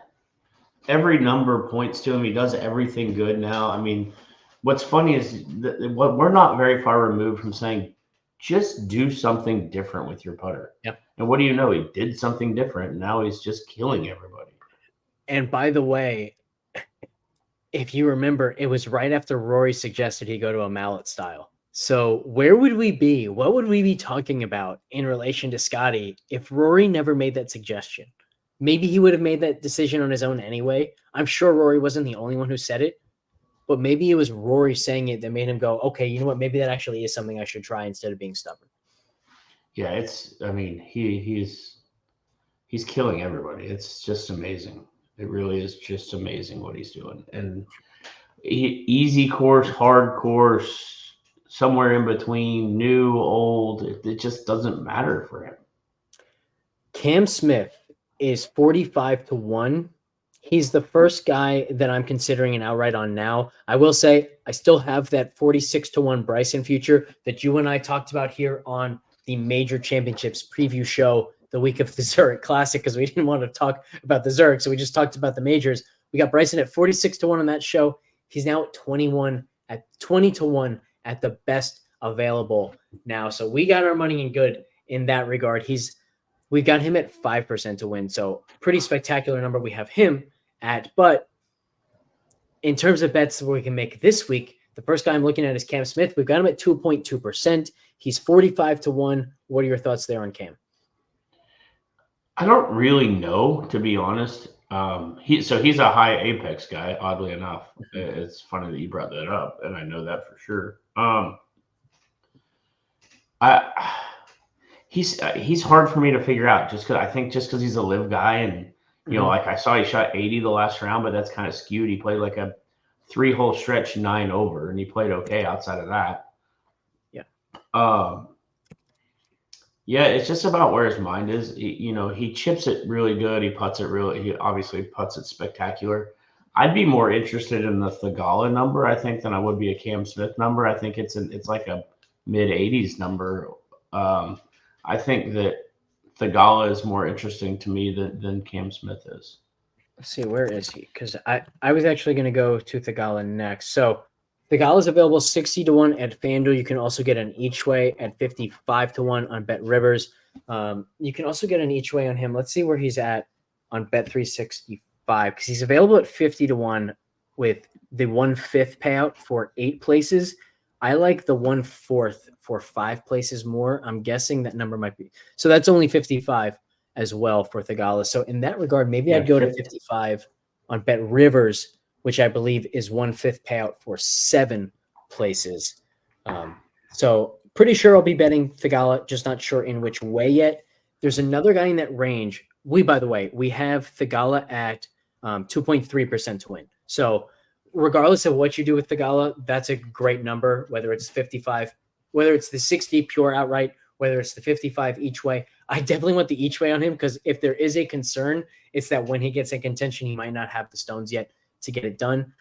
every number points to him. He does everything good now. I mean, what's funny is that we're not very far removed from saying, just do something different with your putter. Yep. And what do you know? He did something different. And now he's just killing everybody. And by the way, if you remember, it was right after Rory suggested he go to a mallet style. So where would we be? What would we be talking about in relation to Scottie if Rory never made that suggestion? Maybe he would have made that decision on his own anyway. I'm sure Rory wasn't the only one who said it, but maybe it was Rory saying it that made him go, okay, you know what? Maybe that actually is something I should try instead of being stubborn. Yeah, he's killing everybody. It's just amazing. It really is just amazing what he's doing. And easy course, hard course, somewhere in between, new, old, it just doesn't matter for him. Cam Smith is 45-1. He's the first guy that I'm considering an outright on now. I will say I still have that 46-1 Bryson future that you and I talked about here on the Major Championships preview show the week of the Zurich Classic, because we didn't want to talk about the Zurich, so we just talked about the majors. We got Bryson at 46-1 on that show. He's now at 20-1 at the best available now. So we got our money in good in that regard. We got him at 5% to win. So pretty spectacular number we have him at. But in terms of bets that we can make this week, the first guy I'm looking at is Cam Smith. We've got him at 2.2%. He's 45-1. What are your thoughts there on Cam? I don't really know, to be honest. He's a high apex guy, oddly enough. It's funny that you brought that up, and I know that for sure. He's hard for me to figure out just because he's a live guy, and you know, like I saw he shot 80 the last round, but that's kind of skewed. He played like a 3-hole stretch 9 over, and he played okay outside of that. Yeah, it's just about where his mind is. He chips it really good. He obviously puts it spectacular. I'd be more interested in the Thagala number, I think, than I would be a Cam Smith number. I think it's like a mid-80s number. I think that Thagala is more interesting to me than Cam Smith is. Let's see, where is he? Because I was actually going to go to Thagala next. So Thagala is available 60-1 at FanDuel. You can also get an each way at 55-1 on Bet Rivers. You can also get an each way on him. Let's see where he's at on Bet 365, because he's available at 50-1 with the 1/5 payout for 8 places. I like the 1/4 for 5 places more. I'm guessing that number might be. So that's only 55 as well for Thagala. So in that regard, maybe I'd go to 55 on Bet Rivers, which I believe is 1/5 payout for 7 places. So pretty sure I'll be betting Thagala, just not sure in which way yet. There's another guy in that range. By the way, we have Thagala at 2.3% to win. So regardless of what you do with Thagala, that's a great number, whether it's 55, whether it's the 60 pure outright, whether it's the 55 each way. I definitely want the each way on him, because if there is a concern, it's that when he gets in contention, he might not have the stones yet to get it done.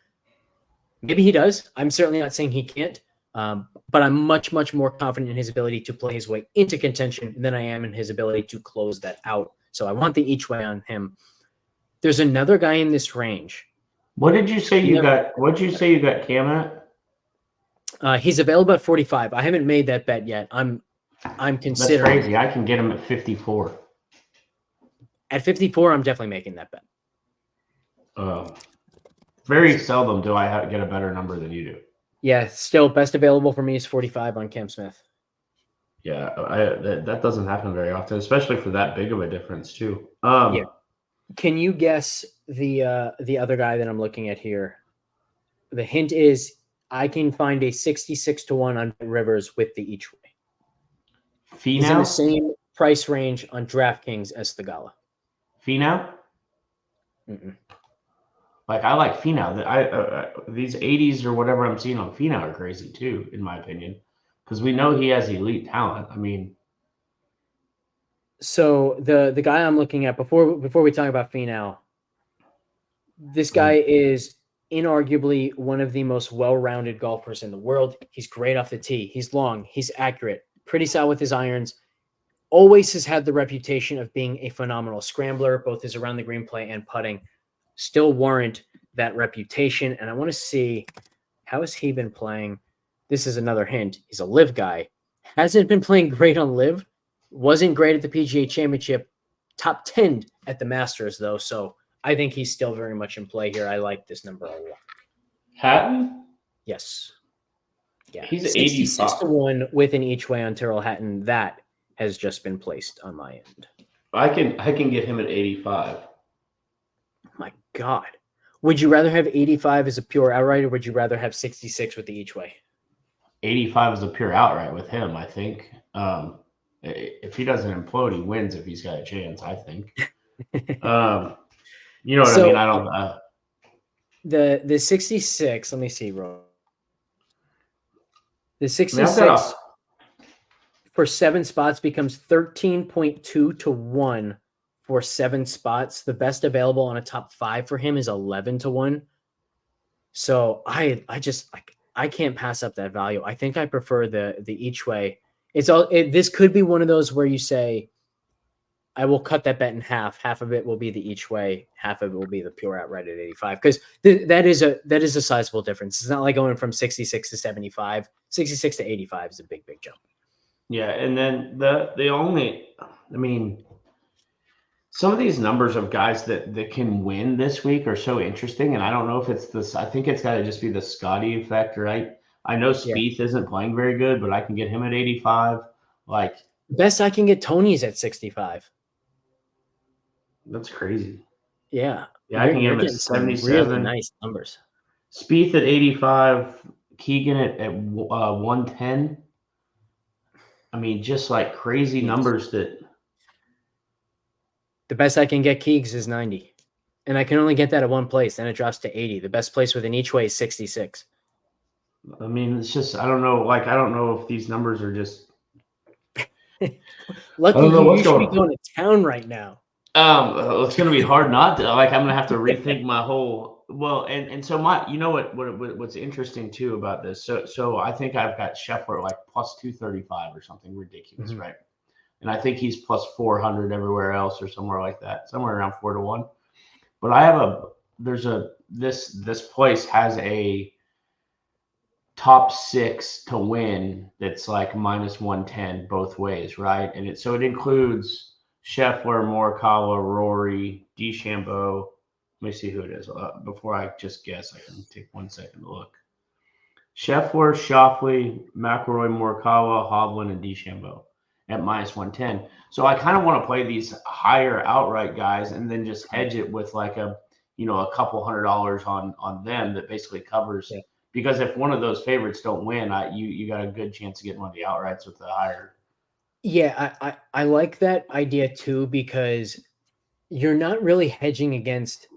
Maybe he does. I'm certainly not saying he can't, but I'm much, much more confident in his ability to play his way into contention than I am in his ability to close that out. So I want the each way on him. There's another guy in this range. What did you say you got? What did you say you got Cam at? He's available at 45. I haven't made that bet yet. I'm considering. That's crazy. I can get him at 54. At 54, I'm definitely making that bet. Very seldom do I get a better number than you do. Yeah, still best available for me is 45 on Cam Smith. Yeah, that doesn't happen very often, especially for that big of a difference too. Yeah. Can you guess the other guy that I'm looking at here? The hint is I can find a 66-1 on Rivers with the each way. He's in the same price range on DraftKings as Thagala. Finau? Like, I like Finau. These 80s or whatever I'm seeing on Finau are crazy too, in my opinion, because we know he has elite talent. I mean, So the guy I'm looking at before we talk about Finau, this guy is inarguably one of the most well-rounded golfers in the world. He's great off the tee. He's long. He's accurate. Pretty solid with his irons. Always has had the reputation of being a phenomenal scrambler, both his around the green play and putting. Still warrant that reputation. And I want to see, how has he been playing? This is another hint. He's a live guy. Hasn't been playing great on live. Wasn't great at the PGA Championship. Top 10 at the Masters, though. So I think he's still very much in play here. I like this number a lot. Hatton? Yes. Yeah. He's 66 85. to 1 with an each way on Tyrrell Hatton. That has just been placed on my end. I can get him at 85. My God. Would you rather have 85 as a pure outright, or would you rather have 66 with the each way? 85 is a pure outright with him, I think. If he doesn't implode, he wins if he's got a chance, I think. You know what I mean? I don't the 66, let me see, bro. The 66 for 7 spots becomes 13.2 to 1 for 7 spots. The best available on a top 5 for him is 11 to 1. So I can't pass up that value. I think I prefer the each way. This could be one of those where you say, I will cut that bet in half. Half of it will be the each way. Half of it will be the pure outright at 85. Because that is a sizable difference. It's not like going from 66 to 75. 66 to 85 is a big, big jump. Yeah, and then some of these numbers of guys that can win this week are so interesting, and I don't know if it's this. I think it's got to just be the Scottie effect, right? I know Spieth isn't playing very good, but I can get him at 85. Like, best I can get Tony's at 65. That's crazy. Yeah. Yeah, I can get him at 77. Really nice numbers. Spieth at 85, Keegan at 110. I mean, just like crazy numbers that. The best I can get Keegs is 90. And I can only get that at one place. Then it drops to 80. The best place within each way is 66. I mean, it's just, I don't know. Like, I don't know if these numbers are just. Lucky you should be going to town right now. It's going to be hard not to. Like, I'm going to have to rethink my whole. Well, and so what's interesting too about this. So I think I've got Scheffler like plus 235 or something ridiculous, right? And I think he's plus 400 everywhere else or somewhere like that, somewhere around 4 to 1. But I have this place has a top 6 to win that's like minus 110 both ways, right? And it includes Scheffler, Morikawa, Rory, DeChambeau. Let me see who it is. Before I just guess, I can take 1 second to look. Scheffler, Schauffele, McIlroy, Morikawa, Hovland, and DeChambeau at minus 110. So I kind of want to play these higher outright guys and then just hedge it with like a couple $100 on them that basically covers. Yeah. Because if one of those favorites don't win, you got a good chance of getting one of the outrights with the higher. Yeah, I like that idea too, because you're not really hedging against.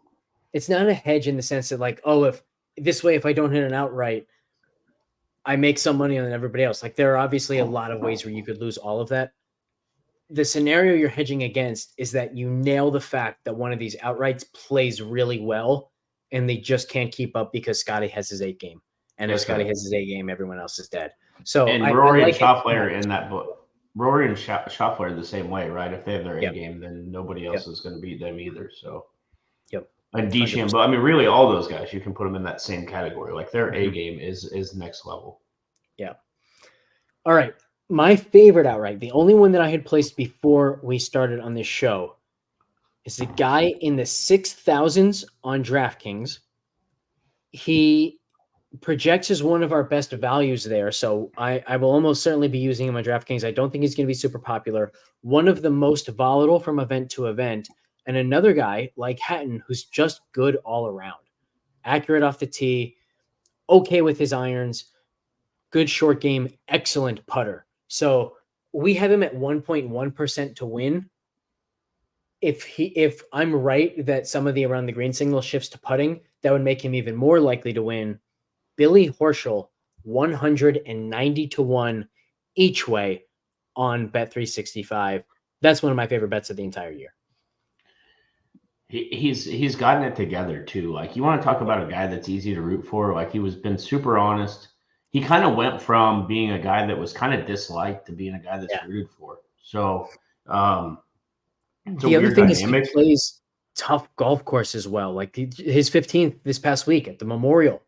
It's not a hedge in the sense that like, oh, if I don't hit an outright, I make some money on everybody else. Like, there are obviously a lot of ways where you could lose all of that. The scenario you're hedging against is that you nail the fact that one of these outrights plays really well and they just can't keep up because Scottie has his 8 game. And if Scottie has his 8 game, everyone else is dead. So Rory and Schauffele are in that book. Rory and Schauffele are the same way, right? If they have their 8 game, then nobody else is going to beat them either. So, and DeChambeau, I mean, really, all those guys, you can put them in that same category. Like, their A game is next level. Yeah. All right. My favorite outright, the only one that I had placed before we started on this show, is a guy in the 6,000s on DraftKings. He projects as one of our best values there, so I will almost certainly be using him on DraftKings. I don't think he's going to be super popular. One of the most volatile from event to event, and another guy like Hatton who's just good all around. Accurate off the tee, okay with his irons, good short game, excellent putter. So we have him at 1.1% to win. If I'm right that some of the around the green signal shifts to putting, that would make him even more likely to win. Billy Horschel, 190 to 1 each way on Bet365. That's one of my favorite bets of the entire year. He's gotten it together too. Like, you want to talk about a guy that's easy to root for. Like, been super honest. He kind of went from being a guy that was kind of disliked to being a guy that's rooted for. So the other thing is he plays tough golf course as well. Like his 15th this past week at the Memorial.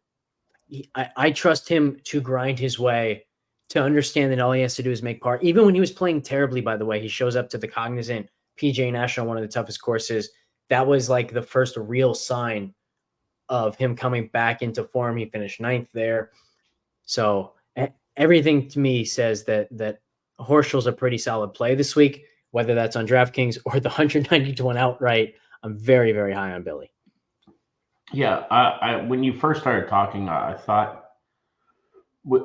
I trust him to grind his way, to understand that all he has to do is make par. Even when he was playing terribly, by the way, he shows up to the Cognizant PGA National, one of the toughest courses. That was like the first real sign of him coming back into form. He finished 9th there. So everything to me says that Horschel's a pretty solid play this week, whether that's on DraftKings or the 190-1 outright. I'm very, very high on Billy. Yeah, I when you first started talking, I thought,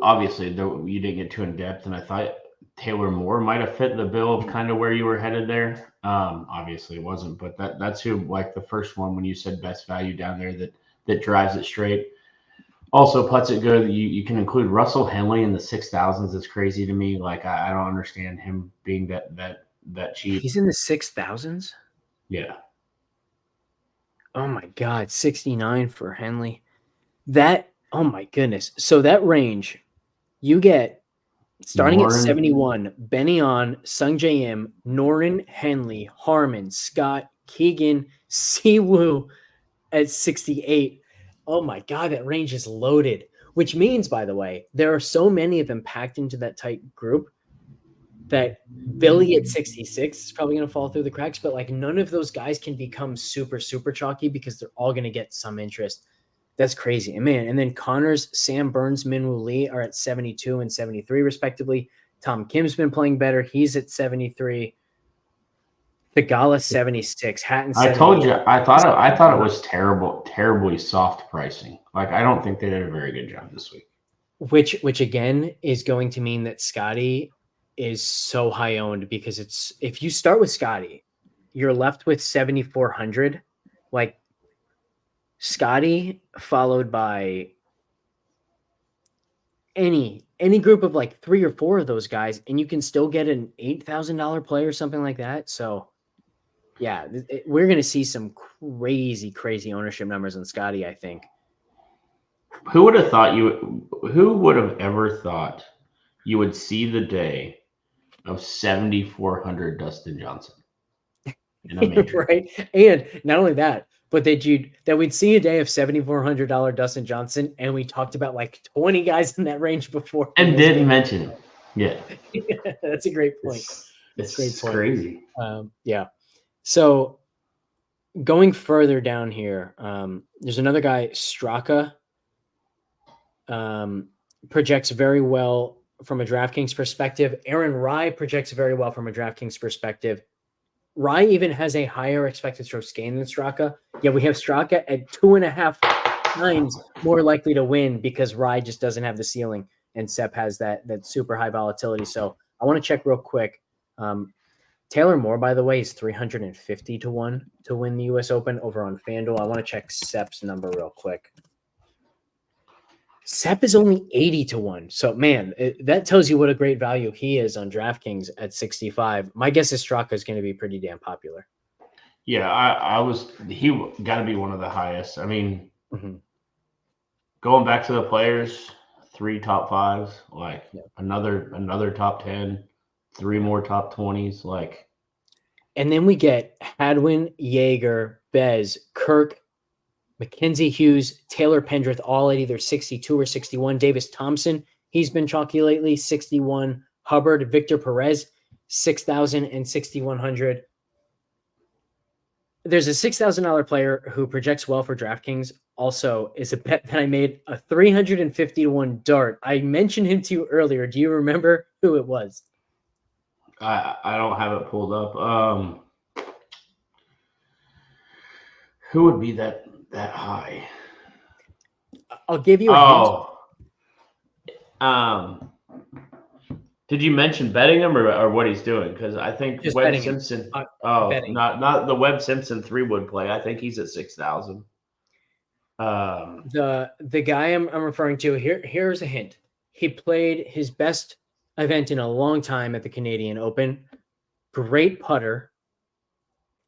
obviously you didn't get too in depth, and I thought Taylor Moore might have fit the bill of kind of where you were headed there. Obviously it wasn't, but that's who, like, the first one when you said best value down there that drives it straight. Also puts it good. You can include Russell Henley in the 6,000s. It's crazy to me. Like, I don't understand him being that cheap. He's in the 6,000s. Yeah. Oh my God, 69 for Henley. Oh my goodness. So that range, you get starting Noren, at 71, Benyon, Sung J M, Noren, Henley, Harmon, Scott, Keegan, Siwoo at 68. Oh my God, that range is loaded, which means, by the way, there are so many of them packed into that tight group that Billy at 66 is probably going to fall through the cracks, but like none of those guys can become super, super chalky because they're all going to get some interest. That's crazy. And man, and then Connors, Sam Burns, Minwoo Lee are at 72 and 73 respectively. Tom Kim's been playing better. He's at 73. Thigala 76. Hatton 78. I told you, I thought it was terribly soft pricing. Like, I don't think they did a very good job this week. Which again is going to mean that Scottie is so high owned, because if you start with Scottie, you're left with 7,400. Like, Scottie followed by any group of like 3 or 4 of those guys, and you can still get an $8,000 play or something like that. So yeah, we're going to see some crazy ownership numbers on Scottie, I think. Who would have ever thought you would see the day of 7,400 Dustin Johnson in a major? Right. And not only that, but that we'd see a day of $7,400 Dustin Johnson, and we talked about like 20 guys in that range before and didn't mention him. Yeah. That's a great point. It's crazy. Yeah. So going further down here, there's another guy, Straka, projects very well from a DraftKings perspective. Aaron Rye projects very well from a DraftKings perspective. Rye even has a higher expected strokes gain than Straka. Yeah, we have Straka at 2.5 times more likely to win because Rye just doesn't have the ceiling, and Sepp has that super high volatility. So I want to check real quick. Taylor Moore, by the way, is 350-1 to win the U.S. Open over on FanDuel. I want to check Sepp's number real quick. Sepp is only 80-1. So, man, that tells you what a great value he is on DraftKings at 65. My guess is Straka is going to be pretty damn popular. Yeah, he got to be one of the highest. I mean, going back to the players, 3 top 5s, like another top 10, 3 more top 20s, like. And then we get Hadwin, Yeager, Bez, Kirk, Mackenzie Hughes, Taylor Pendrith, all at either 62 or 61. Davis Thompson, he's been chalky lately, 61. Hubbard, Victor Perez, 6,000 and 6,100. There's a $6,000 player who projects well for DraftKings. Also is a bet that I made, a 350-1 dart. I mentioned him to you earlier. Do you remember who it was? I don't have it pulled up. Who would be that high? I'll give you a hint. Did you mention betting him or what he's doing? Because I think just Webb Simpson. Betting. Not the Webb Simpson 3-wood play. I think he's at 6,000. The guy I'm referring to here's a hint. He played his best event in a long time at the Canadian Open. great putter.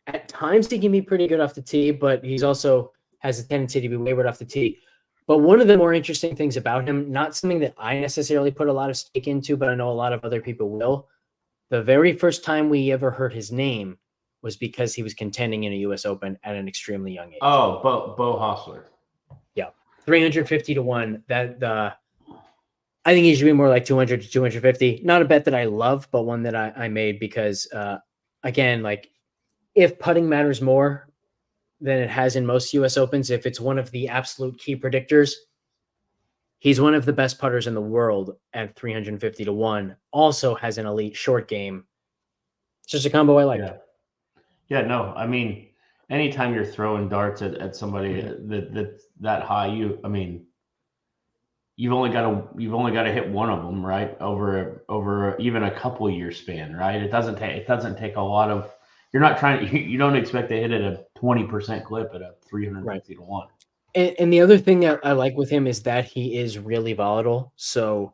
At times he can be pretty good off the tee, but he's also has a tendency to be wayward off the tee. But one of the more interesting things about him, not something that I necessarily put a lot of stake into, but I know a lot of other people will. The very first time we ever heard his name was because he was contending in a U.S. Open at an extremely young age. Oh, Bo Hostler. Yeah, 350 to 1. I think he should be more like 200 to 250. Not a bet that I love, but one that I made because, again, like if putting matters more than it has in most U.S. Opens, if it's one of the absolute key predictors, he's one of the best putters in the world at 350 to 1. Also has an elite short game. It's just a combo I like. Yeah, no, I mean, anytime you're throwing darts at somebody that high, you've only got to hit one of them, right? Over even a couple year span, right? It doesn't take a lot of. You're not trying. You don't expect to hit at a 20% clip at a 350 to 1. And the other thing that I like with him is that he is really volatile. So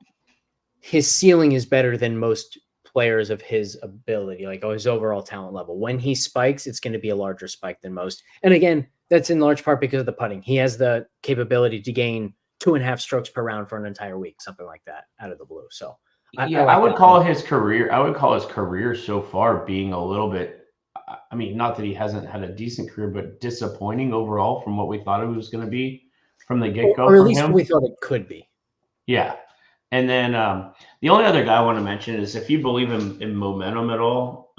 his ceiling is better than most players of his ability, like his overall talent level. When he spikes, it's going to be a larger spike than most. And again, that's in large part because of the putting. He has the capability to gain 2.5 strokes per round for an entire week, something like that, out of the blue. So I would call his career so far being a little bit. I mean, not that he hasn't had a decent career, but disappointing overall from what we thought it was going to be from the get-go. Or at least what we thought it could be. Yeah. And then the only other guy I want to mention is if you believe in momentum at all,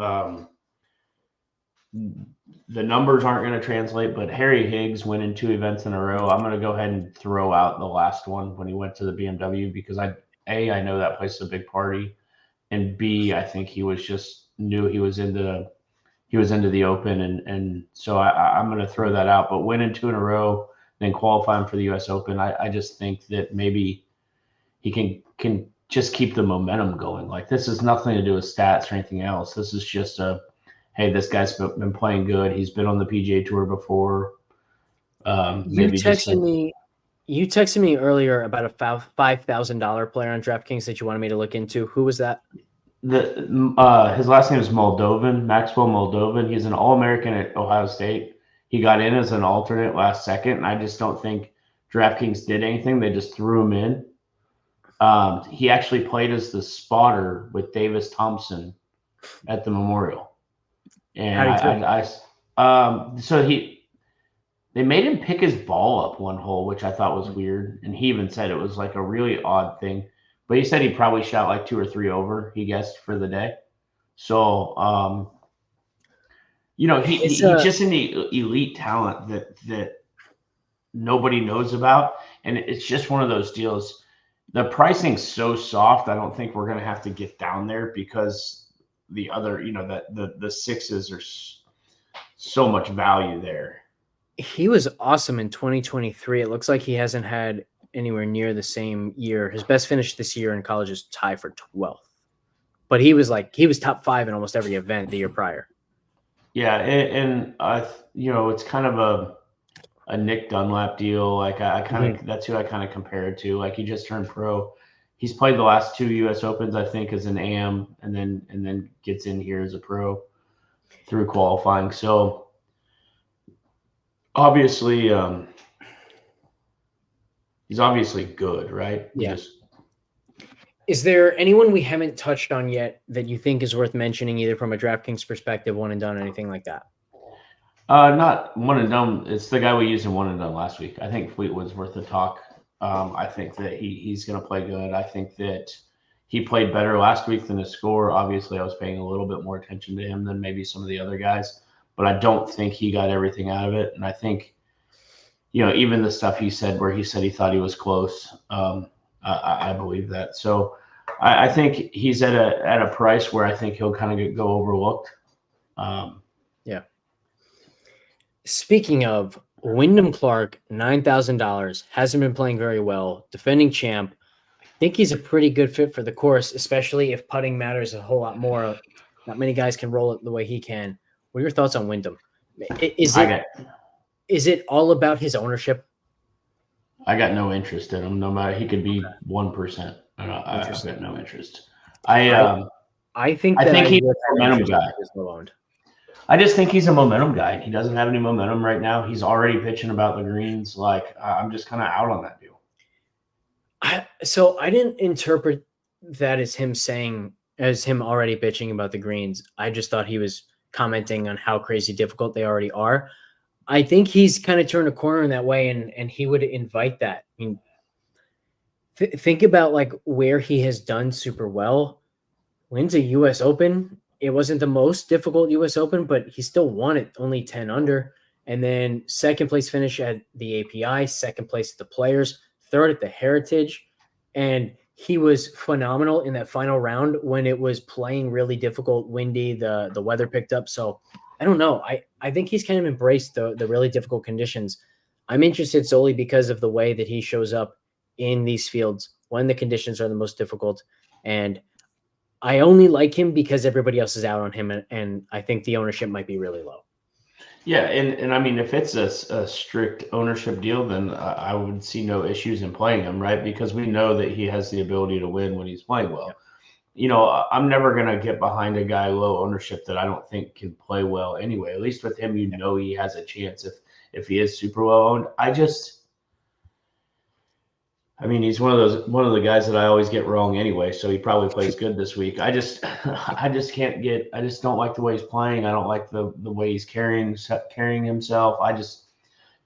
the numbers aren't going to translate, but Harry Higgs winning 2 events in a row. I'm going to go ahead and throw out the last one when he went to the BMW because I know that place is a big party, and B, I think he was just knew he was into the Open, and so I'm going to throw that out. But winning 2 in a row, then qualifying for the U.S. Open, I just think that maybe he can just keep the momentum going. Like this has nothing to do with stats or anything else. This is just hey, this guy's been playing good. He's been on the PGA Tour before. You texted me earlier about a $5,000 player on DraftKings that you wanted me to look into. Who was that? His last name is Moldovan, Maxwell Moldovan. He's an All-American at Ohio State. He got in as an alternate last second, and I just don't think DraftKings did anything. They just threw him in. He actually played as the spotter with Davis Thompson at the Memorial. And they made him pick his ball up one hole, which I thought was weird. And he even said it was like a really odd thing. But he said he probably shot like 2 or 3 over, he guessed, for the day. So, he's just an elite talent that nobody knows about. And it's just one of those deals. The pricing's so soft, I don't think we're going to have to get down there because the other, the sixes are so much value there. He was awesome in 2023. It looks like he hasn't had anywhere near the same year. His best finish this year in college is tie for 12th. But he was top 5 in almost every event the year prior. Yeah, and it's kind of a Nick Dunlap deal. Like I kind of that's who I kind of compare it to. Like he just turned pro. He's played the last 2 U.S. Opens, I think, as an AM, and then gets in here as a pro through qualifying. So obviously, he's obviously good, right? Yeah. Is there anyone we haven't touched on yet that you think is worth mentioning, either from a DraftKings perspective, one and done, anything like that? Not one and done. It's the guy we used in one and done last week. I think Fleetwood's worth the talk. I think that he's going to play good. I think that he played better last week than his score. Obviously, I was paying a little bit more attention to him than maybe some of the other guys, but I don't think he got everything out of it. And I think, even the stuff he said where he said he thought he was close, I believe that. So I think he's at a price where I think he'll kind of go overlooked. Yeah. Speaking of, Wyndham Clark, $9,000, hasn't been playing very well, defending champ. I think he's a pretty good fit for the course, especially if putting matters a whole lot more. Not many guys can roll it the way he can. What are your thoughts on Wyndham? Is it all about his ownership? I got no interest in him. No matter, he could be 1%. I've got no interest. I I think I that think he's would a have momentum interest guy. if he was low-owned. I just think he's a momentum guy. He doesn't have any momentum right now. He's already pitching about the greens. Like, I'm just kind of out on that deal. So I didn't interpret that as him already bitching about the greens. I just thought he was commenting on how crazy difficult they already are. I think he's kind of turned a corner in that way, and he would invite that. I mean, think about like where he has done super well. Wins a U.S. Open. It wasn't the most difficult U.S. Open, but he still won it, only 10 under. And then second place finish at the API, second place at the Players, third at the Heritage. And he was phenomenal in that final round when it was playing really difficult, windy, the weather picked up. So I don't know. I think he's kind of embraced the really difficult conditions. I'm interested solely because of the way that he shows up in these fields when the conditions are the most difficult. And I only like him because everybody else is out on him, and I think the ownership might be really low. Yeah, and I mean, if it's a strict ownership deal, then I would see no issues in playing him, right? Because we know that he has the ability to win when he's playing well. Yeah. I'm never going to get behind a guy low ownership that I don't think can play well anyway. At least with him, he has a chance if he is super well owned. I mean, he's one of the guys that I always get wrong anyway, so he probably plays good this week. I just don't like the way he's playing. I don't like the way he's carrying himself.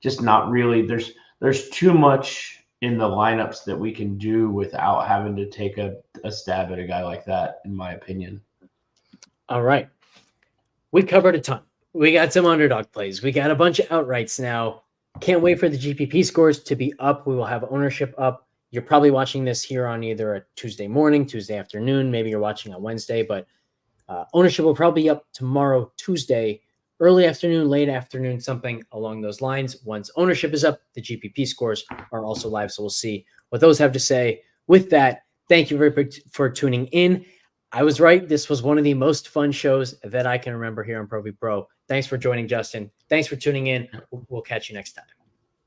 Just not really. There's too much in the lineups that we can do without having to take a stab at a guy like that, in my opinion. All right. We covered a ton. We got some underdog plays. We got a bunch of outrights now. Can't wait for the GPP scores to be up. We will have ownership up. You're probably watching this here on either a Tuesday morning, Tuesday afternoon. Maybe you're watching on Wednesday, but ownership will probably be up tomorrow, Tuesday, early afternoon, late afternoon, something along those lines. Once ownership is up, the GPP scores are also live. So we'll see what those have to say. With that, thank you very much for tuning in. I was right. This was one of the most fun shows that I can remember here on Pro V Pro. Thanks for joining, Justin. Thanks for tuning in. We'll catch you next time.